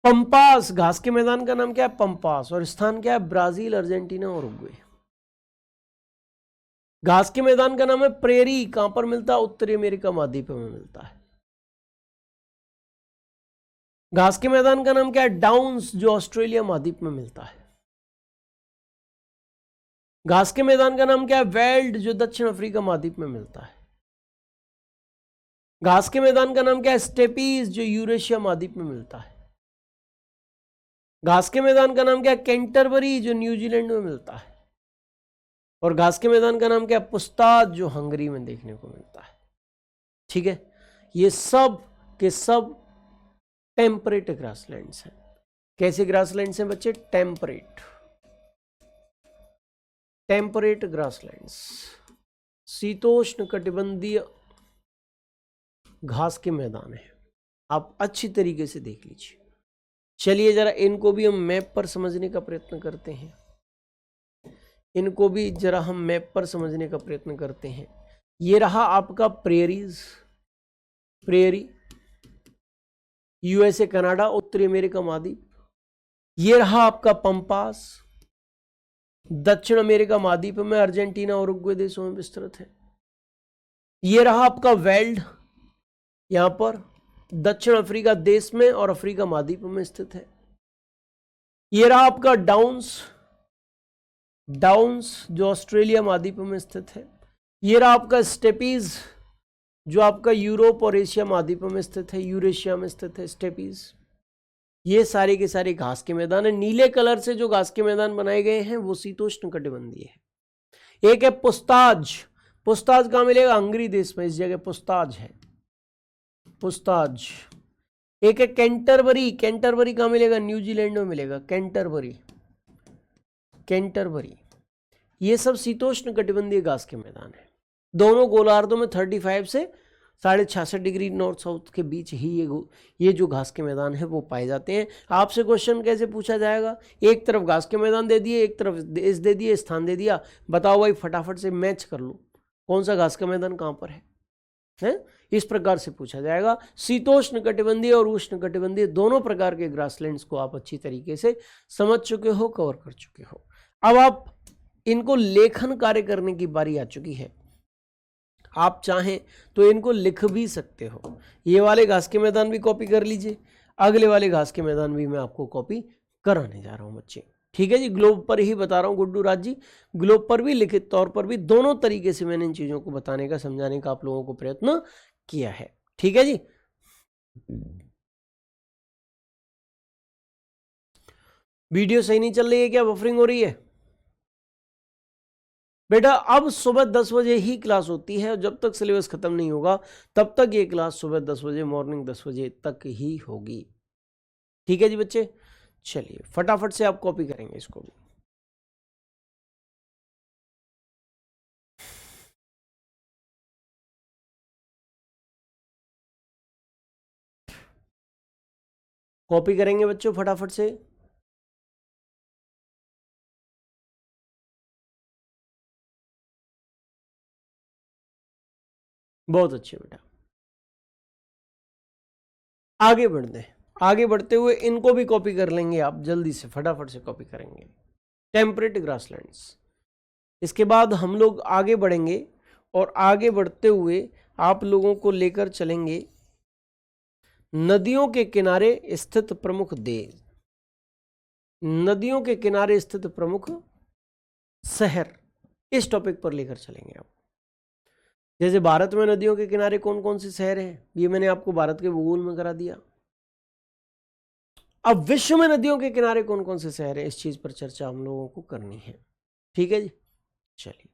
पंपास, घास के मैदान का नाम क्या है? पंपास, और स्थान क्या है? ब्राजील, अर्जेंटीना और उरुग्वे। घास के मैदान का नाम है प्रेरी, कहां पर मिलता है? उत्तरी अमेरिका महाद्वीप में मिलता है। घास के मैदान का नाम क्या है? डाउन्स, जो ऑस्ट्रेलिया महाद्वीप में मिलता है। घास के मैदान का नाम क्या है? वेल्ड, जो दक्षिण अफ्रीका महाद्वीप में मिलता है। घास के मैदान का नाम क्या है? स्टेपीज, जो यूरेशिया महाद्वीप में मिलता है। घास के मैदान का नाम क्या है? कैंटरबरी, जो न्यूजीलैंड में मिलता है। और घास के मैदान का नाम क्या है? पुस्ताद, जो हंगरी में देखने को मिलता है, ठीक है। ये सब के सब टेम्परेट ग्रासलैंड्स हैं। कैसे ग्रासलैंड्स हैं बच्चे? टेम्परेट, टेम्परेट ग्रासलैंड्स, शीतोष्ण कटिबंधीय घास के मैदान है। आप अच्छी तरीके से देख लीजिए। चलिए जरा इनको भी हम मैप पर समझने का प्रयत्न करते हैं, इनको भी जरा हम मैप पर समझने का प्रयत्न करते हैं। ये रहा आपका प्रेरीज, प्रेरी, यूएसए, कनाडा, उत्तरी अमेरिका महाद्वीप। ये रहा आपका पंपास, दक्षिण अमेरिका महाद्वीप में अर्जेंटीना और उरुग्वे देशों में विस्तृत है। ये रहा आपका वेल्ड, यहां पर दक्षिण अफ्रीका देश में और अफ्रीका महाद्वीप में स्थित है। ये रहा आपका डाउन्स, डाउन्स जो ऑस्ट्रेलिया महाद्वीप में स्थित है। ये रहा आपका स्टेपीज, जो आपका यूरोप और एशिया महाद्वीप में स्थित है, यूरेशिया में स्थित है स्टेपीज। ये सारे के सारे घास के मैदान है। नीले कलर से जो घास के मैदान बनाए गए हैं वो शीतोष्ण कटिबंधीय है। एक है पुस्ताज, पुस्ताज कहां मिलेगा? हंगरी देश में, इस जगह पुस्ताज है, पुस्ताज। एक है कैंटरबरी, कैंटरबरी कहां मिलेगा? न्यूजीलैंड में मिलेगा, कैंटरबरी, कैंटरबरी। ये सब शीतोष्ण कटिबंधीय घास के मैदान है। दोनों गोलार्धों में 35 से 66.5 डिग्री नॉर्थ साउथ के बीच ही ये जो घास के मैदान है वो पाए जाते हैं। आपसे क्वेश्चन कैसे पूछा जाएगा? एक तरफ घास के मैदान दे दिए, एक तरफ देश दे दिए, स्थान दे दिया, बताओ भाई, फटाफट से मैच कर लो कौन सा घास का मैदान कहां पर है? इस प्रकार से पूछा जाएगा। शीतोष्ण कटिबंधीय और उष्ण कटिबंधीय दोनों प्रकार के ग्रासलैंड्स को आप अच्छी तरीके से समझ चुके हो, कवर कर चुके हो। अब आप इनको लेखन कार्य करने की बारी आ चुकी है। आप चाहें तो इनको लिख भी सकते हो। ये वाले घास के मैदान भी कॉपी कर लीजिए, अगले वाले घास के मैदान भी मैं आपको कॉपी कराने जा रहा हूं बच्चे, ठीक है जी। ग्लोब पर ही बता रहा हूं गुड्डू राज जी, ग्लोब पर भी लिखित तौर पर भी, दोनों तरीके से मैंने इन चीजों को बताने का, समझाने का आप लोगों को प्रयत्न किया है, ठीक है जी। वीडियो सही नहीं चल रही है क्या? बफरिंग हो रही है बेटा अब सुबह 10 बजे ही क्लास होती है और जब तक सिलेबस खत्म नहीं होगा तब तक ये क्लास सुबह 10 बजे मॉर्निंग 10 बजे तक ही होगी। ठीक है जी बच्चे, चलिए फटाफट से आप कॉपी करेंगे इसको भी। कॉपी करेंगे बच्चों फटाफट से। बहुत अच्छे बेटा, आगे बढ़ते हैं। आगे बढ़ते हुए इनको भी कॉपी कर लेंगे आप, जल्दी से फटाफट से कॉपी करेंगे। टेम्परेट ग्रासलैंड्स, इसके बाद हम लोग आगे बढ़ेंगे और आगे बढ़ते हुए आप लोगों को लेकर चलेंगे नदियों के किनारे स्थित प्रमुख देश, नदियों के किनारे स्थित प्रमुख शहर, इस टॉपिक पर लेकर चलेंगे आप। जैसे भारत में नदियों के किनारे कौन कौन से शहर हैं, ये मैंने आपको भारत के भूगोल में करा दिया। अब विश्व में नदियों के किनारे कौन कौन से शहर हैं, इस चीज पर चर्चा हम लोगों को करनी है। ठीक है जी, चलिए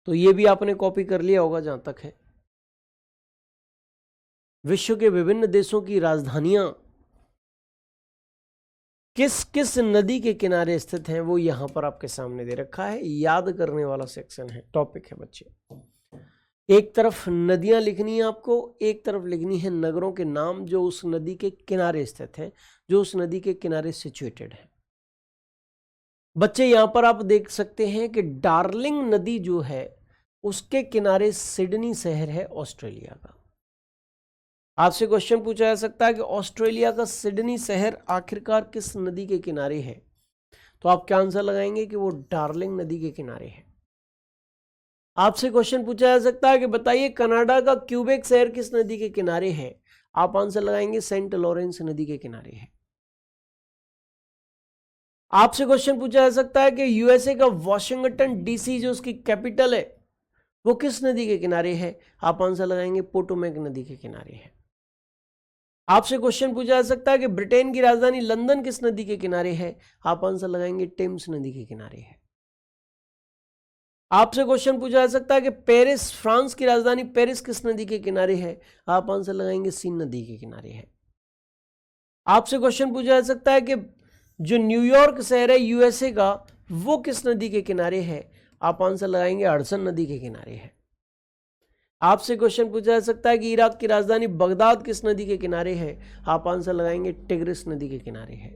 तो ये भी आपने कॉपी कर लिया होगा जहां तक है। विश्व के विभिन्न देशों की राजधानियां किस किस नदी के किनारे स्थित हैं वो यहां पर आपके सामने दे रखा है। याद करने वाला सेक्शन है, टॉपिक है बच्चे। एक तरफ नदियां लिखनी है आपको, एक तरफ लिखनी है नगरों के नाम जो उस नदी के किनारे स्थित हैं, जो उस नदी के किनारे सिचुएटेड है। बच्चे यहां पर आप देख सकते हैं कि डार्लिंग नदी जो है उसके किनारे सिडनी शहर है ऑस्ट्रेलिया का। आपसे क्वेश्चन पूछा जा सकता है कि ऑस्ट्रेलिया का सिडनी शहर आखिरकार किस नदी के किनारे है, तो आप क्या आंसर लगाएंगे कि वो डार्लिंग नदी के किनारे है। आपसे क्वेश्चन पूछा जा सकता है कि बताइए कनाडा का क्यूबेक शहर किस नदी के किनारे है, आप आंसर लगाएंगे सेंट लॉरेंस नदी के किनारे है। आपसे क्वेश्चन पूछा जा सकता है कि यूएसए का वॉशिंगटन डीसी जो उसकी कैपिटल है वो किस नदी के किनारे है, आप आंसर लगाएंगे पोटोमेक नदी के किनारे है। आपसे क्वेश्चन पूछा जा सकता है कि ब्रिटेन की राजधानी लंदन किस नदी के किनारे है, आप आंसर लगाएंगे टेम्स नदी के किनारे है। आपसे क्वेश्चन पूछा जा सकता है कि पेरिस फ्रांस की राजधानी पेरिस किस नदी के किनारे है, आप आंसर लगाएंगे सीन नदी के किनारे है। आपसे क्वेश्चन पूछा जा सकता है कि जो न्यूयॉर्क शहर है यूएसए का वो किस नदी के किनारे है, आप आंसर लगाएंगे हडसन नदी के किनारे है। आपसे क्वेश्चन पूछा जा सकता है कि इराक की राजधानी बगदाद किस नदी के किनारे है, आप आंसर लगाएंगे टिग्रिस नदी के किनारे है।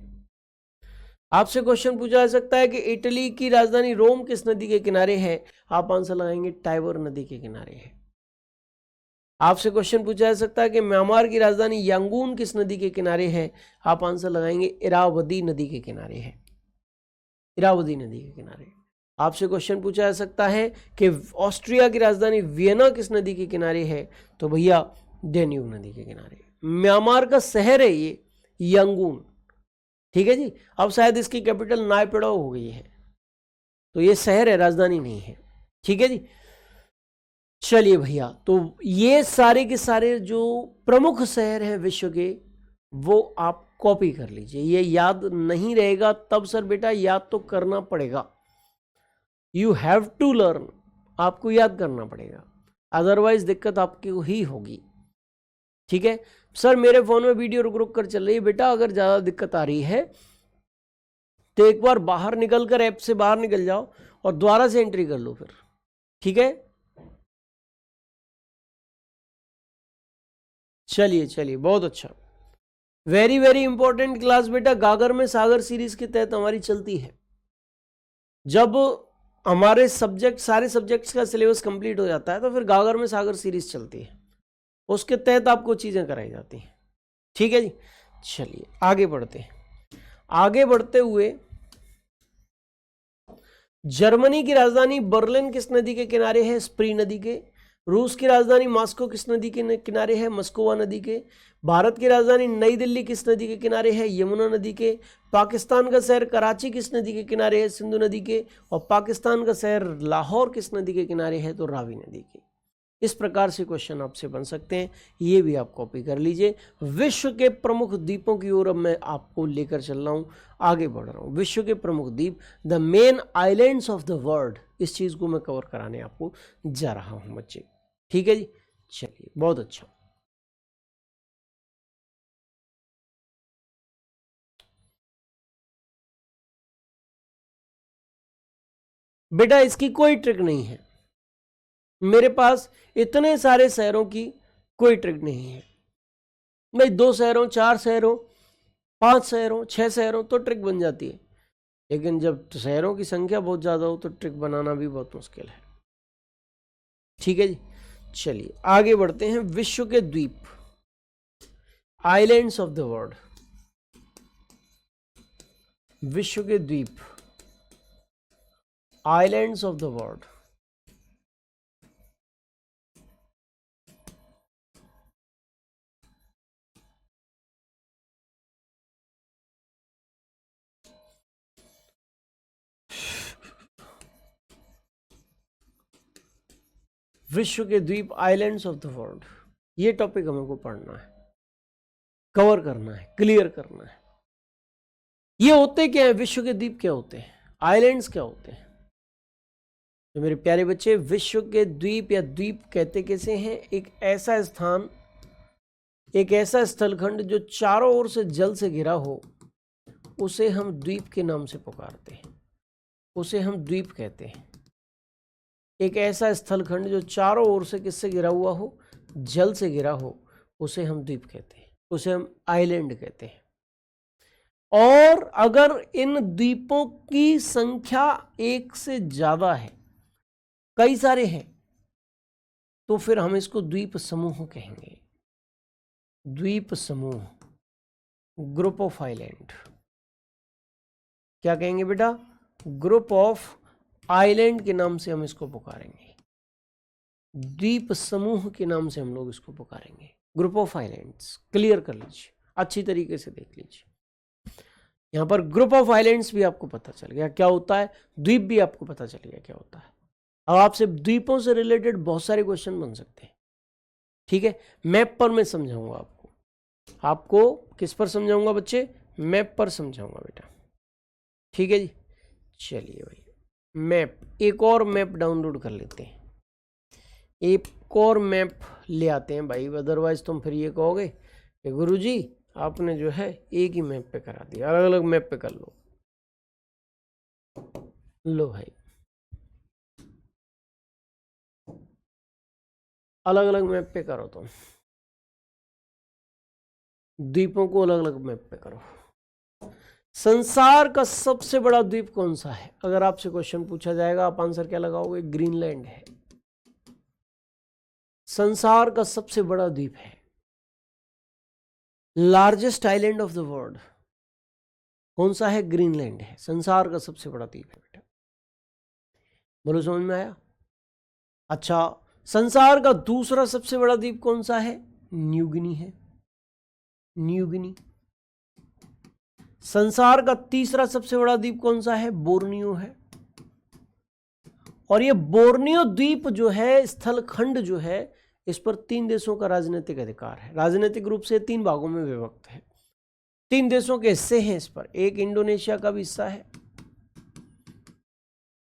आपसे क्वेश्चन पूछा जा सकता है कि इटली की राजधानी रोम किस नदी के किनारे है, आप आंसर लगाएंगे टाइबर नदी के किनारे है। आपसे क्वेश्चन पूछा जा सकता है कि म्यांमार की राजधानी यांगून किस नदी के किनारे है, आप आंसर लगाएंगे इरावदी नदी के किनारे है, इरावदी नदी के किनारे। आपसे क्वेश्चन पूछा जा सकता है कि ऑस्ट्रिया की राजधानी वियना किस नदी के किनारे है, तो भैया डेन्यूब नदी के किनारे। म्यांमार का शहर है ये यांगून, ठीक है जी। अब शायद इसकी कैपिटल नायपीडाओ हो गई है, तो ये शहर है, राजधानी नहीं है। ठीक है जी, चलिए भैया, तो ये सारे के सारे जो प्रमुख शहर हैं विश्व के वो आप कॉपी कर लीजिए। ये याद नहीं रहेगा तब सर बेटा याद तो करना पड़ेगा, यू हैव टू लर्न, आपको याद करना पड़ेगा, अदरवाइज दिक्कत आपकी ही होगी। ठीक है सर, मेरे फोन में वीडियो रुक रुक कर चल रही है बेटा, अगर ज्यादा दिक्कत आ रही है तो एक बार बाहर निकल कर, ऐप से बाहर निकल जाओ और दोबारा से एंट्री कर लो फिर। ठीक है, चलिए चलिए, बहुत अच्छा, वेरी वेरी इंपॉर्टेंट क्लास बेटा। गागर में सागर सीरीज के तहत हमारी चलती है। जब हमारे सब्जेक्ट, सारे सब्जेक्ट्स का सिलेबस कंप्लीट हो जाता है तो फिर गागर में सागर सीरीज चलती है, उसके तहत आपको चीजें कराई जाती हैं। ठीक है जी, चलिए आगे बढ़ते हैं। आगे बढ़ते हुए जर्मनी की राजधानी बर्लिन किस नदी के किनारे है, स्प्री नदी के। रूस की राजधानी मॉस्को किस नदी के किनारे है, मस्कोवा नदी के। भारत की राजधानी नई दिल्ली किस नदी के किनारे है, यमुना नदी के। पाकिस्तान का शहर कराची किस नदी के किनारे है, सिंधु नदी के। और पाकिस्तान का शहर लाहौर किस नदी के किनारे है, तो रावी नदी के। इस प्रकार से क्वेश्चन आपसे बन सकते हैं, ये भी आप कॉपी कर लीजिए। विश्व के प्रमुख द्वीपों की ओर अब मैं आपको लेकर चल रहा हूँ, आगे बढ़ रहा हूँ। विश्व के प्रमुख द्वीप, the main islands of the world, इस चीज को मैं कवर कराने आपको जा रहा हूँ बच्चे। ठीक है जी, चलिए बहुत अच्छा। बेटा इसकी कोई ट्रिक नहीं है, मेरे पास इतने सारे शहरों की कोई ट्रिक नहीं है। भाई 2 शहरों, 4 शहरों, 5 शहरों, 6 शहरों तो ट्रिक बन जाती है, लेकिन जब शहरों की संख्या बहुत ज्यादा हो तो ट्रिक बनाना भी बहुत मुश्किल है। ठीक है जी, चलिए आगे बढ़ते हैं। विश्व के द्वीप, आइलैंड्स ऑफ द वर्ल्ड, विश्व के द्वीप, आइलैंड्स ऑफ द वर्ल्ड। विश्व के द्वीप, आइलैंड्स ऑफ द वर्ल्ड, ये टॉपिक हमको पढ़ना है, कवर करना है, क्लियर करना है। ये होते क्या है, विश्व के द्वीप क्या होते हैं, आइलैंड्स क्या होते हैं? तो मेरे प्यारे बच्चे, विश्व के द्वीप या द्वीप कहते कैसे हैं? एक ऐसा स्थान, एक ऐसा स्थलखंड जो चारों ओर से जल से घिरा हो, उसे हम द्वीप के नाम से पुकारते हैं, उसे हम द्वीप कहते हैं। एक ऐसा स्थलखंड जो चारों ओर से किससे घिरा हुआ हो, जल से घिरा हो, उसे हम द्वीप कहते हैं, उसे हम आइलैंड कहते हैं। और अगर इन द्वीपों की संख्या एक से ज्यादा है, कई सारे हैं, तो फिर हम इसको द्वीप समूह कहेंगे। द्वीप समूह, ग्रुप ऑफ आइलैंड, क्या कहेंगे बेटा? ग्रुप ऑफ आइलैंड के नाम से हम इसको पुकारेंगे, द्वीप समूह के नाम से हम लोग इसको पुकारेंगे, ग्रुप ऑफ आइलैंड्स। क्लियर कर लीजिए, अच्छी तरीके से देख लीजिए। यहां पर ग्रुप ऑफ आइलैंड्स भी आपको पता चल गया क्या होता है, द्वीप भी आपको पता चल गया क्या होता है। अब आपसे द्वीपों से रिलेटेड बहुत सारे क्वेश्चन बन सकते हैं। ठीक है, मैप पर मैं समझाऊंगा आपको। आपको किस पर समझाऊंगा बच्चे? मैप पर समझाऊंगा बेटा। ठीक है जी, चलिए भाई मैप, एक और मैप डाउनलोड कर लेते हैं, एक और मैप ले आते हैं भाई, अदरवाइज तुम फिर ये कहोगे कि गुरुजी आपने जो है एक ही मैप पे करा दिया, अलग अलग मैप पे कर लो। लो भाई, अलग अलग मैप पे करो, तुम द्वीपों को अलग अलग मैप पे करो। संसार का सबसे बड़ा द्वीप कौन सा है? अगर आपसे क्वेश्चन पूछा जाएगा, आप आंसर क्या लगाओगे? ग्रीनलैंड है, संसार का सबसे बड़ा द्वीप है। Largest island of the world कौन सा है? ग्रीनलैंड है, संसार का सबसे बड़ा द्वीप है बेटा। बोलो समझ में आया? अच्छा, संसार का दूसरा सबसे बड़ा द्वीप कौन सा है? न्यूगिनी है, न्यूगिनी। संसार का तीसरा सबसे बड़ा द्वीप कौन सा है? बोर्नियो है। और ये बोर्नियो द्वीप जो है, स्थलखंड जो है, इस पर 3 देशों का राजनीतिक अधिकार है। राजनीतिक रूप से 3 भागों में विभक्त है, 3 देशों के हिस्से हैं इस पर। एक इंडोनेशिया का भी हिस्सा है,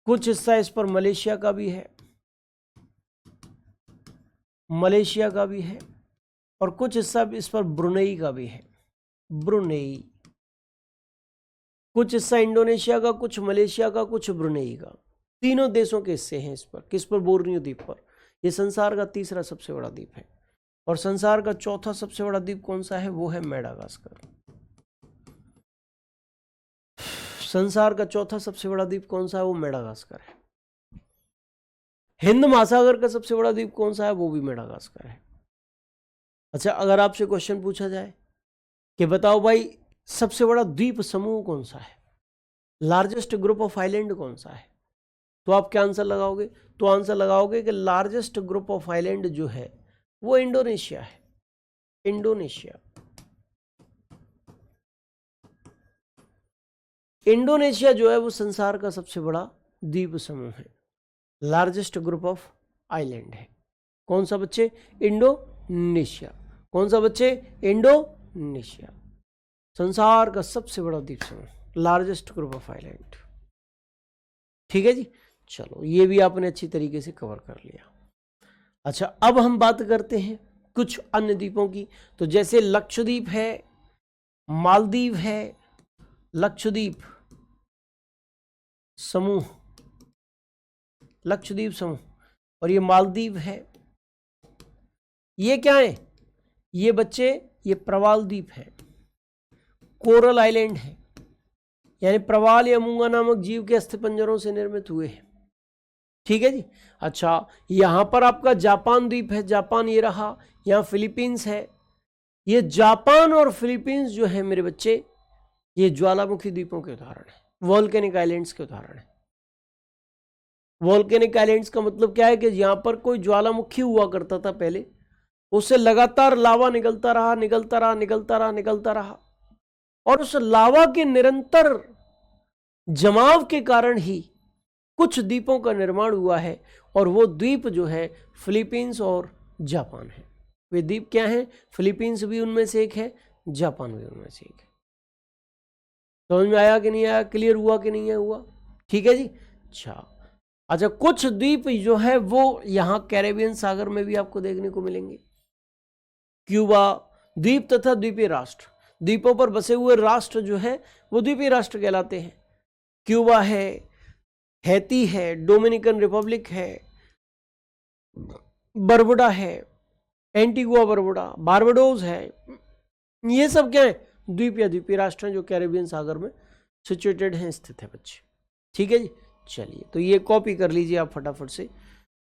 कुछ हिस्सा इस पर मलेशिया का भी है, मलेशिया का भी है, और कुछ हिस्सा इस पर ब्रुनेई का भी है, ब्रुनेई। कुछ हिस्सा इंडोनेशिया का, कुछ मलेशिया का, कुछ ब्रुनेई का, तीनों देशों के हिस्से हैं इस पर। किस पर? बोर्नियो द्वीप पर। यह संसार का तीसरा सबसे बड़ा द्वीप है। और संसार का चौथा सबसे बड़ा द्वीप कौन सा है? वो है मेडागास्कर। संसार का चौथा सबसे बड़ा द्वीप कौन सा है? वो मेडागास्कर है। हिंद महासागर का सबसे बड़ा द्वीप कौन सा है? वो भी मेडागास्कर है। अच्छा, अगर आपसे क्वेश्चन पूछा जाए कि बताओ भाई सबसे बड़ा द्वीप समूह कौन सा है, लार्जेस्ट ग्रुप ऑफ आइलैंड कौन सा है, तो आप क्या आंसर लगाओगे? तो आंसर लगाओगे कि लार्जेस्ट ग्रुप ऑफ आइलैंड जो है वो इंडोनेशिया है, इंडोनेशिया। इंडोनेशिया जो है वो संसार का सबसे बड़ा द्वीप समूह है, लार्जेस्ट ग्रुप ऑफ आइलैंड है। कौन सा बच्चे? इंडोनेशिया। कौन सा बच्चे? इंडोनेशिया। संसार का सबसे बड़ा द्वीप समूह, लार्जेस्ट ग्रुप ऑफ आइलैंड। ठीक है जी, चलो ये भी आपने अच्छी तरीके से कवर कर लिया। अच्छा, अब हम बात करते हैं कुछ अन्य द्वीपों की। तो जैसे लक्षद्वीप है, मालदीव है, लक्षद्वीप समूह, लक्षद्वीप समूह, और ये मालदीव है। ये क्या है? ये बच्चे ये प्रवाल द्वीप है, कोरल आइलैंड है, यानी प्रवाल या मूंगा नामक जीव के अस्थिपंजरों से निर्मित हुए हैं। ठीक है जी। अच्छा, यहां पर आपका जापान द्वीप है, जापान ये रहा, यहां फिलीपींस है। ये जापान और फिलीपींस जो है मेरे बच्चे, ये ज्वालामुखी द्वीपों के उदाहरण है, वोल्केनिक आइलैंड्स के उदाहरण है। वोल्केनिक आइलैंड्स का मतलब क्या है कि यहां पर कोई ज्वालामुखी हुआ करता था पहले, उससे लगातार लावा निकलता रहा, निकलता रहा, निकलता रहा, निकलता रहा, और उस लावा के निरंतर जमाव के कारण ही कुछ द्वीपों का निर्माण हुआ है, और वो द्वीप जो है फिलीपींस और जापान है। वे द्वीप क्या हैं? फिलीपींस भी उनमें से एक है, जापान भी उनमें से एक है। समझ में आया कि नहीं आया? क्लियर हुआ कि नहीं है? हुआ। ठीक है जी। अच्छा, कुछ द्वीप जो है वो यहां कैरेबियन सागर में भी आपको देखने को मिलेंगे। क्यूबा द्वीप तथा द्वीपीय राष्ट्र, द्वीपों पर बसे हुए राष्ट्र जो है वो द्वीपीय राष्ट्र कहलाते हैं। क्यूबा है, हैती है, डोमिनिकन रिपब्लिक है, बरबुडा है, एंटीगुआ बरबुडा, बारबाडोस है, ये सब क्या है? द्वीप या द्वीपीय राष्ट्र हैं जो कैरेबियन सागर में सिचुएटेड हैं, स्थित है बच्चे। ठीक है जी। चलिए, तो ये कॉपी कर लीजिए आप फटाफट से,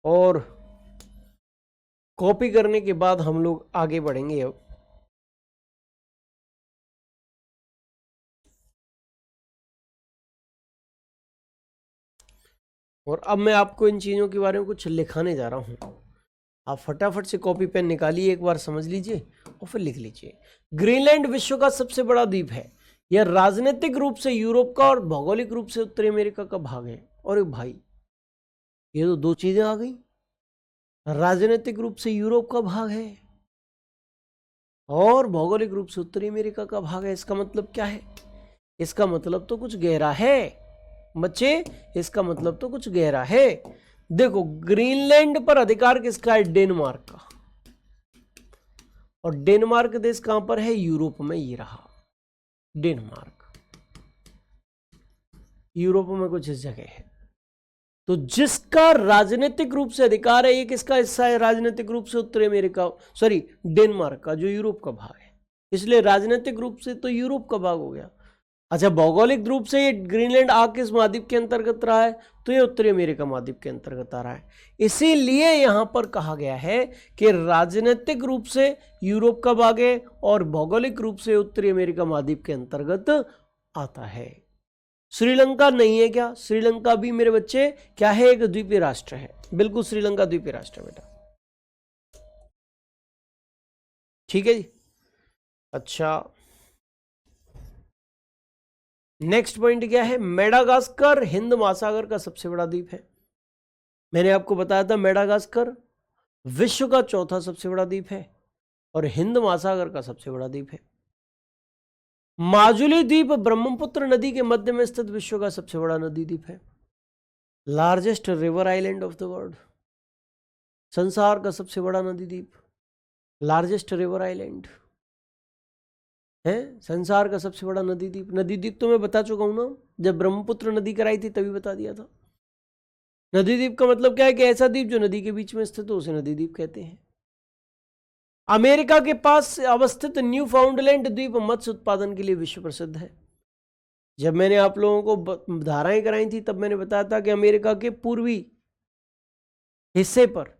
और कॉपी करने के बाद हम लोग आगे बढ़ेंगे। अब और अब मैं आपको इन चीज़ों के बारे में कुछ लिखाने जा रहा हूं, आप फटाफट से कॉपी पेन निकालिए, एक बार समझ लीजिए और फिर लिख लीजिए। ग्रीनलैंड विश्व का सबसे बड़ा द्वीप है। यह राजनीतिक रूप से यूरोप का और भौगोलिक रूप से उत्तरी अमेरिका का भाग है। और भाई, ये तो दो चीजें आ गई, राजनीतिक रूप से यूरोप का भाग है और भौगोलिक रूप से उत्तरी अमेरिका का भाग है। इसका मतलब क्या है? इसका मतलब तो कुछ गहरा है बच्चे, इसका मतलब तो कुछ गहरा है। देखो, ग्रीनलैंड पर अधिकार किसका है? डेनमार्क का। और डेनमार्क देश कहां पर है? यूरोप में। ये रहा डेनमार्क, यूरोप में कुछ इस जगह है। तो जिसका राजनीतिक रूप से अधिकार है, ये किसका हिस्सा है राजनीतिक रूप से? उत्तरी अमेरिका, सॉरी डेनमार्क का, जो यूरोप का भाग है। इसलिए राजनीतिक रूप से तो यूरोप का भाग हो गया। अच्छा, भौगोलिक रूप से ये ग्रीनलैंड आ किस महाद्वीप के अंतर्गत रहा है? तो ये उत्तरी अमेरिका महाद्वीप के अंतर्गत आ रहा है। इसीलिए यहां पर कहा गया है कि राजनीतिक रूप से यूरोप का भाग है और भौगोलिक रूप से उत्तरी अमेरिका महाद्वीप के अंतर्गत आता है। श्रीलंका नहीं है क्या? श्रीलंका भी मेरे बच्चे क्या है? एक द्वीपीय राष्ट्र है। बिल्कुल, श्रीलंका द्वीपीय राष्ट्र है बेटा। ठीक है जी। अच्छा, नेक्स्ट पॉइंट क्या है? मेडागास्कर हिंद महासागर का सबसे बड़ा द्वीप है। मैंने आपको बताया था मेडागास्कर विश्व का चौथा सबसे बड़ा द्वीप है और हिंद महासागर का सबसे बड़ा द्वीप है। माजुली द्वीप ब्रह्मपुत्र नदी के मध्य में स्थित विश्व का सबसे बड़ा नदी द्वीप है। Largest river island of the world, संसार का सबसे बड़ा नदी द्वीप, लार्जेस्ट रिवर आइलैंड है, संसार का सबसे बड़ा नदी द्वीप। नदी द्वीप तो मैं बता चुका हूं ना, जब ब्रह्मपुत्र नदी कराई थी तभी बता दिया था। नदी द्वीप का मतलब क्या है? कि ऐसा द्वीप जो नदी के बीच में स्थित हो उसे नदी द्वीप कहते हैं। अमेरिका के पास अवस्थित न्यू फाउंडलैंड द्वीप मत्स्य उत्पादन के लिए विश्व प्रसिद्ध है। जब मैंने आप लोगों को धाराएं कराई थी तब मैंने बताया था कि अमेरिका के पूर्वी हिस्से पर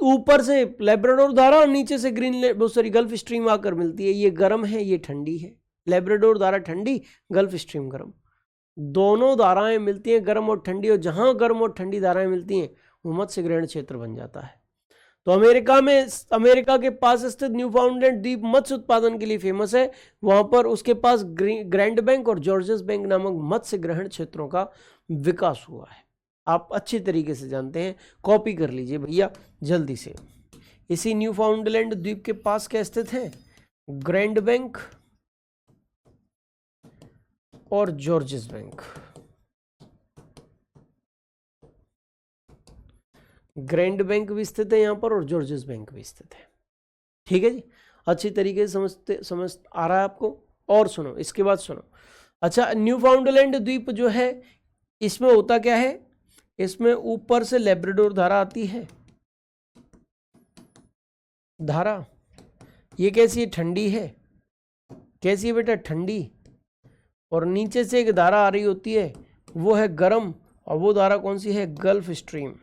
ऊपर से लैब्राडोर धारा और नीचे से गल्फ स्ट्रीम आकर मिलती है। ये गर्म है, ये ठंडी है। लैब्राडोर धारा ठंडी, गल्फ स्ट्रीम गर्म, दोनों धाराएं मिलती हैं गर्म और ठंडी, और जहां गर्म और ठंडी धाराएं मिलती हैं वो मत्स्य ग्रहण क्षेत्र बन जाता है। तो अमेरिका के पास स्थित न्यूफाउंडलैंड द्वीप मत्स्य उत्पादन के लिए फेमस है। वहां पर उसके पास ग्रैंड बैंक और जॉर्जेस बैंक नामक मत्स्य ग्रहण क्षेत्रों का विकास हुआ है। आप अच्छी तरीके से जानते हैं, कॉपी कर लीजिए भैया जल्दी से। इसी न्यू फाउंडलैंड द्वीप के पास क्या स्थित है? ग्रैंड बैंक और जॉर्जेस बैंक। ग्रैंड बैंक भी स्थित है यहाँ पर और जॉर्जेस बैंक भी स्थित है। ठीक है जी, अच्छी तरीके से समझ आ रहा है आपको। और सुनो, इसके बाद सुनो, अच्छा न्यू फाउंडलैंड द्वीप जो है इसमें होता क्या है? इसमें ऊपर से लेब्राडोर धारा आती है। धारा ये कैसी है? ठंडी है। कैसी है बेटा? ठंडी। और नीचे से एक धारा आ रही होती है, वो है गर्म, और वो धारा कौन सी है? Gulf stream.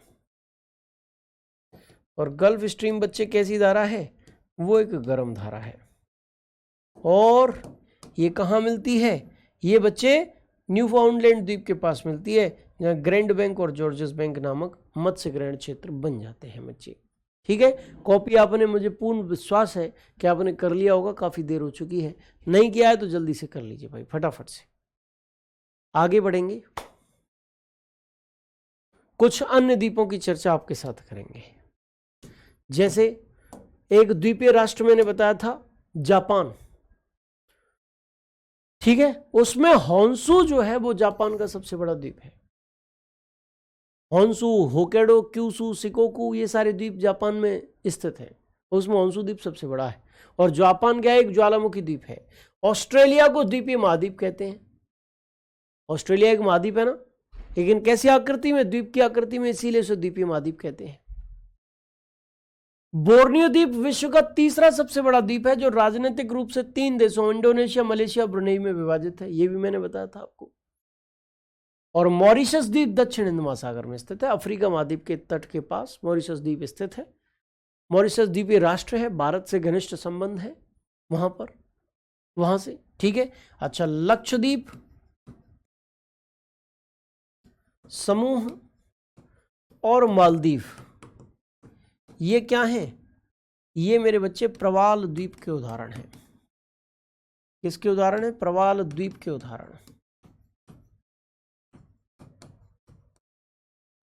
और गल्फ स्ट्रीम बच्चे कैसी धारा है? वो एक गर्म धारा है। और ये कहाँ मिलती है? ये बच्चे न्यू फाउंडलैंड द्वीप के पास मिलती है, जहाँ ग्रैंड बैंक और जॉर्जेस बैंक नामक मत्स्य ग्रहण क्षेत्र बन जाते हैं बच्चे। ठीक है, कॉपी आपने, मुझे पूर्ण विश्वास है कि आपने कर लिया होगा, काफी देर हो चुकी है। नहीं किया है तो जल्दी से कर लीजिए भाई, फटाफट से आगे बढ़ेंगे। कुछ अन्य द्वीपों की चर्चा आपके साथ करेंगे। जैसे एक द्वीपीय राष्ट्र मैंने बताया था जापान। ठीक है, उसमें होन्शु जो है वो जापान का सबसे बड़ा द्वीप है। होन्शु, होक्काइडो, क्यूशु, शिकोकू, ये सारे द्वीप जापान में स्थित हैं। उसमें होन्शु द्वीप सबसे बड़ा है। और जापान क्या है? एक ज्वालामुखी द्वीप है। ऑस्ट्रेलिया को द्वीपीय महाद्वीप कहते हैं। ऑस्ट्रेलिया एक महाद्वीप है ना, लेकिन कैसी आकृति में? द्वीप की आकृति में, इसीलिए उसे द्वीपीय महाद्वीप कहते हैं। बोर्नियो द्वीप विश्व का तीसरा सबसे बड़ा द्वीप है, जो राजनीतिक रूप से 3 देशों इंडोनेशिया, मलेशिया, ब्रुनेई में विभाजित है। ये भी मैंने बताया था आपको। और मॉरिशस द्वीप दक्षिण हिंद महासागर में स्थित है, अफ्रीका महाद्वीप के तट के पास मॉरिशस द्वीप स्थित है। मॉरिशस द्वीपीय राष्ट्र है, भारत से घनिष्ठ संबंध है वहां पर, वहां से। ठीक है, अच्छा लक्षद्वीप समूह और मालदीव, ये क्या है? ये मेरे बच्चे प्रवाल द्वीप के उदाहरण हैं। किसके उदाहरण है? प्रवाल द्वीप के उदाहरण,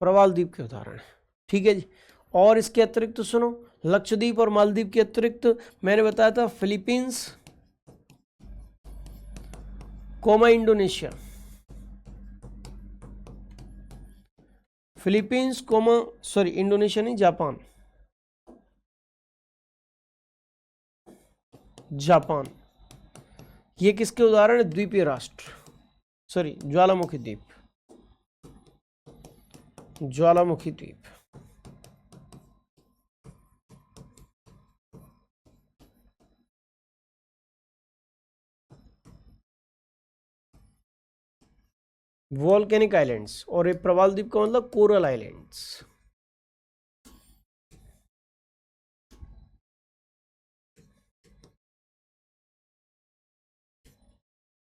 प्रवाल द्वीप के उदाहरण। ठीक है जी। और इसके अतिरिक्त तो सुनो, लक्षद्वीप और मालदीव के अतिरिक्त मैंने बताया था Philippines comma Indonesia. Philippines comma, sorry Indonesia नहीं, जापान। जापान ये किसके उदाहरण है? द्वीपीय राष्ट्र, सॉरी ज्वालामुखी द्वीप, ज्वालामुखी द्वीप। Volcanic islands. और ये प्रवाल द्वीप का मतलब coral islands.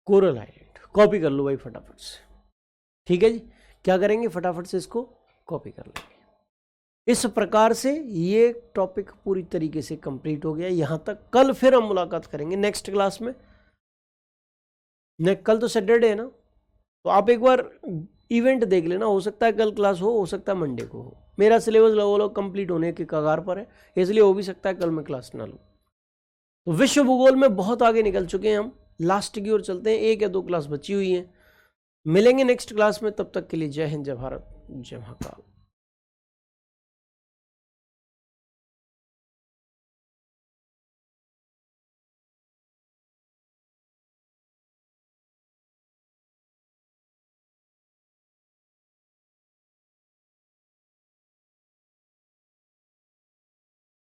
Coral island copy कर लो भाई फटाफट से। ठीक है जी, क्या करेंगे? फटाफट से इसको कॉपी कर लेंगे। इस प्रकार से ये टॉपिक पूरी तरीके से कंप्लीट हो गया यहाँ तक। कल फिर हम मुलाकात करेंगे नेक्स्ट क्लास में। कल तो सैटरडे है ना, तो आप एक बार इवेंट देख लेना, हो सकता है कल क्लास हो सकता है मंडे को हो। मेरा सिलेबस लगभग कंप्लीट होने के कगार पर है, इसलिए हो भी सकता है कल मैं क्लास ना लूँ। तो विश्व भूगोल में बहुत आगे निकल चुके हैं हम, लास्ट की ओर चलते हैं, 1 या 2 क्लास बची हुई हैं। मिलेंगे नेक्स्ट क्लास में, तब तक के लिए जय हिंद, जय भारत, जय महाकाल।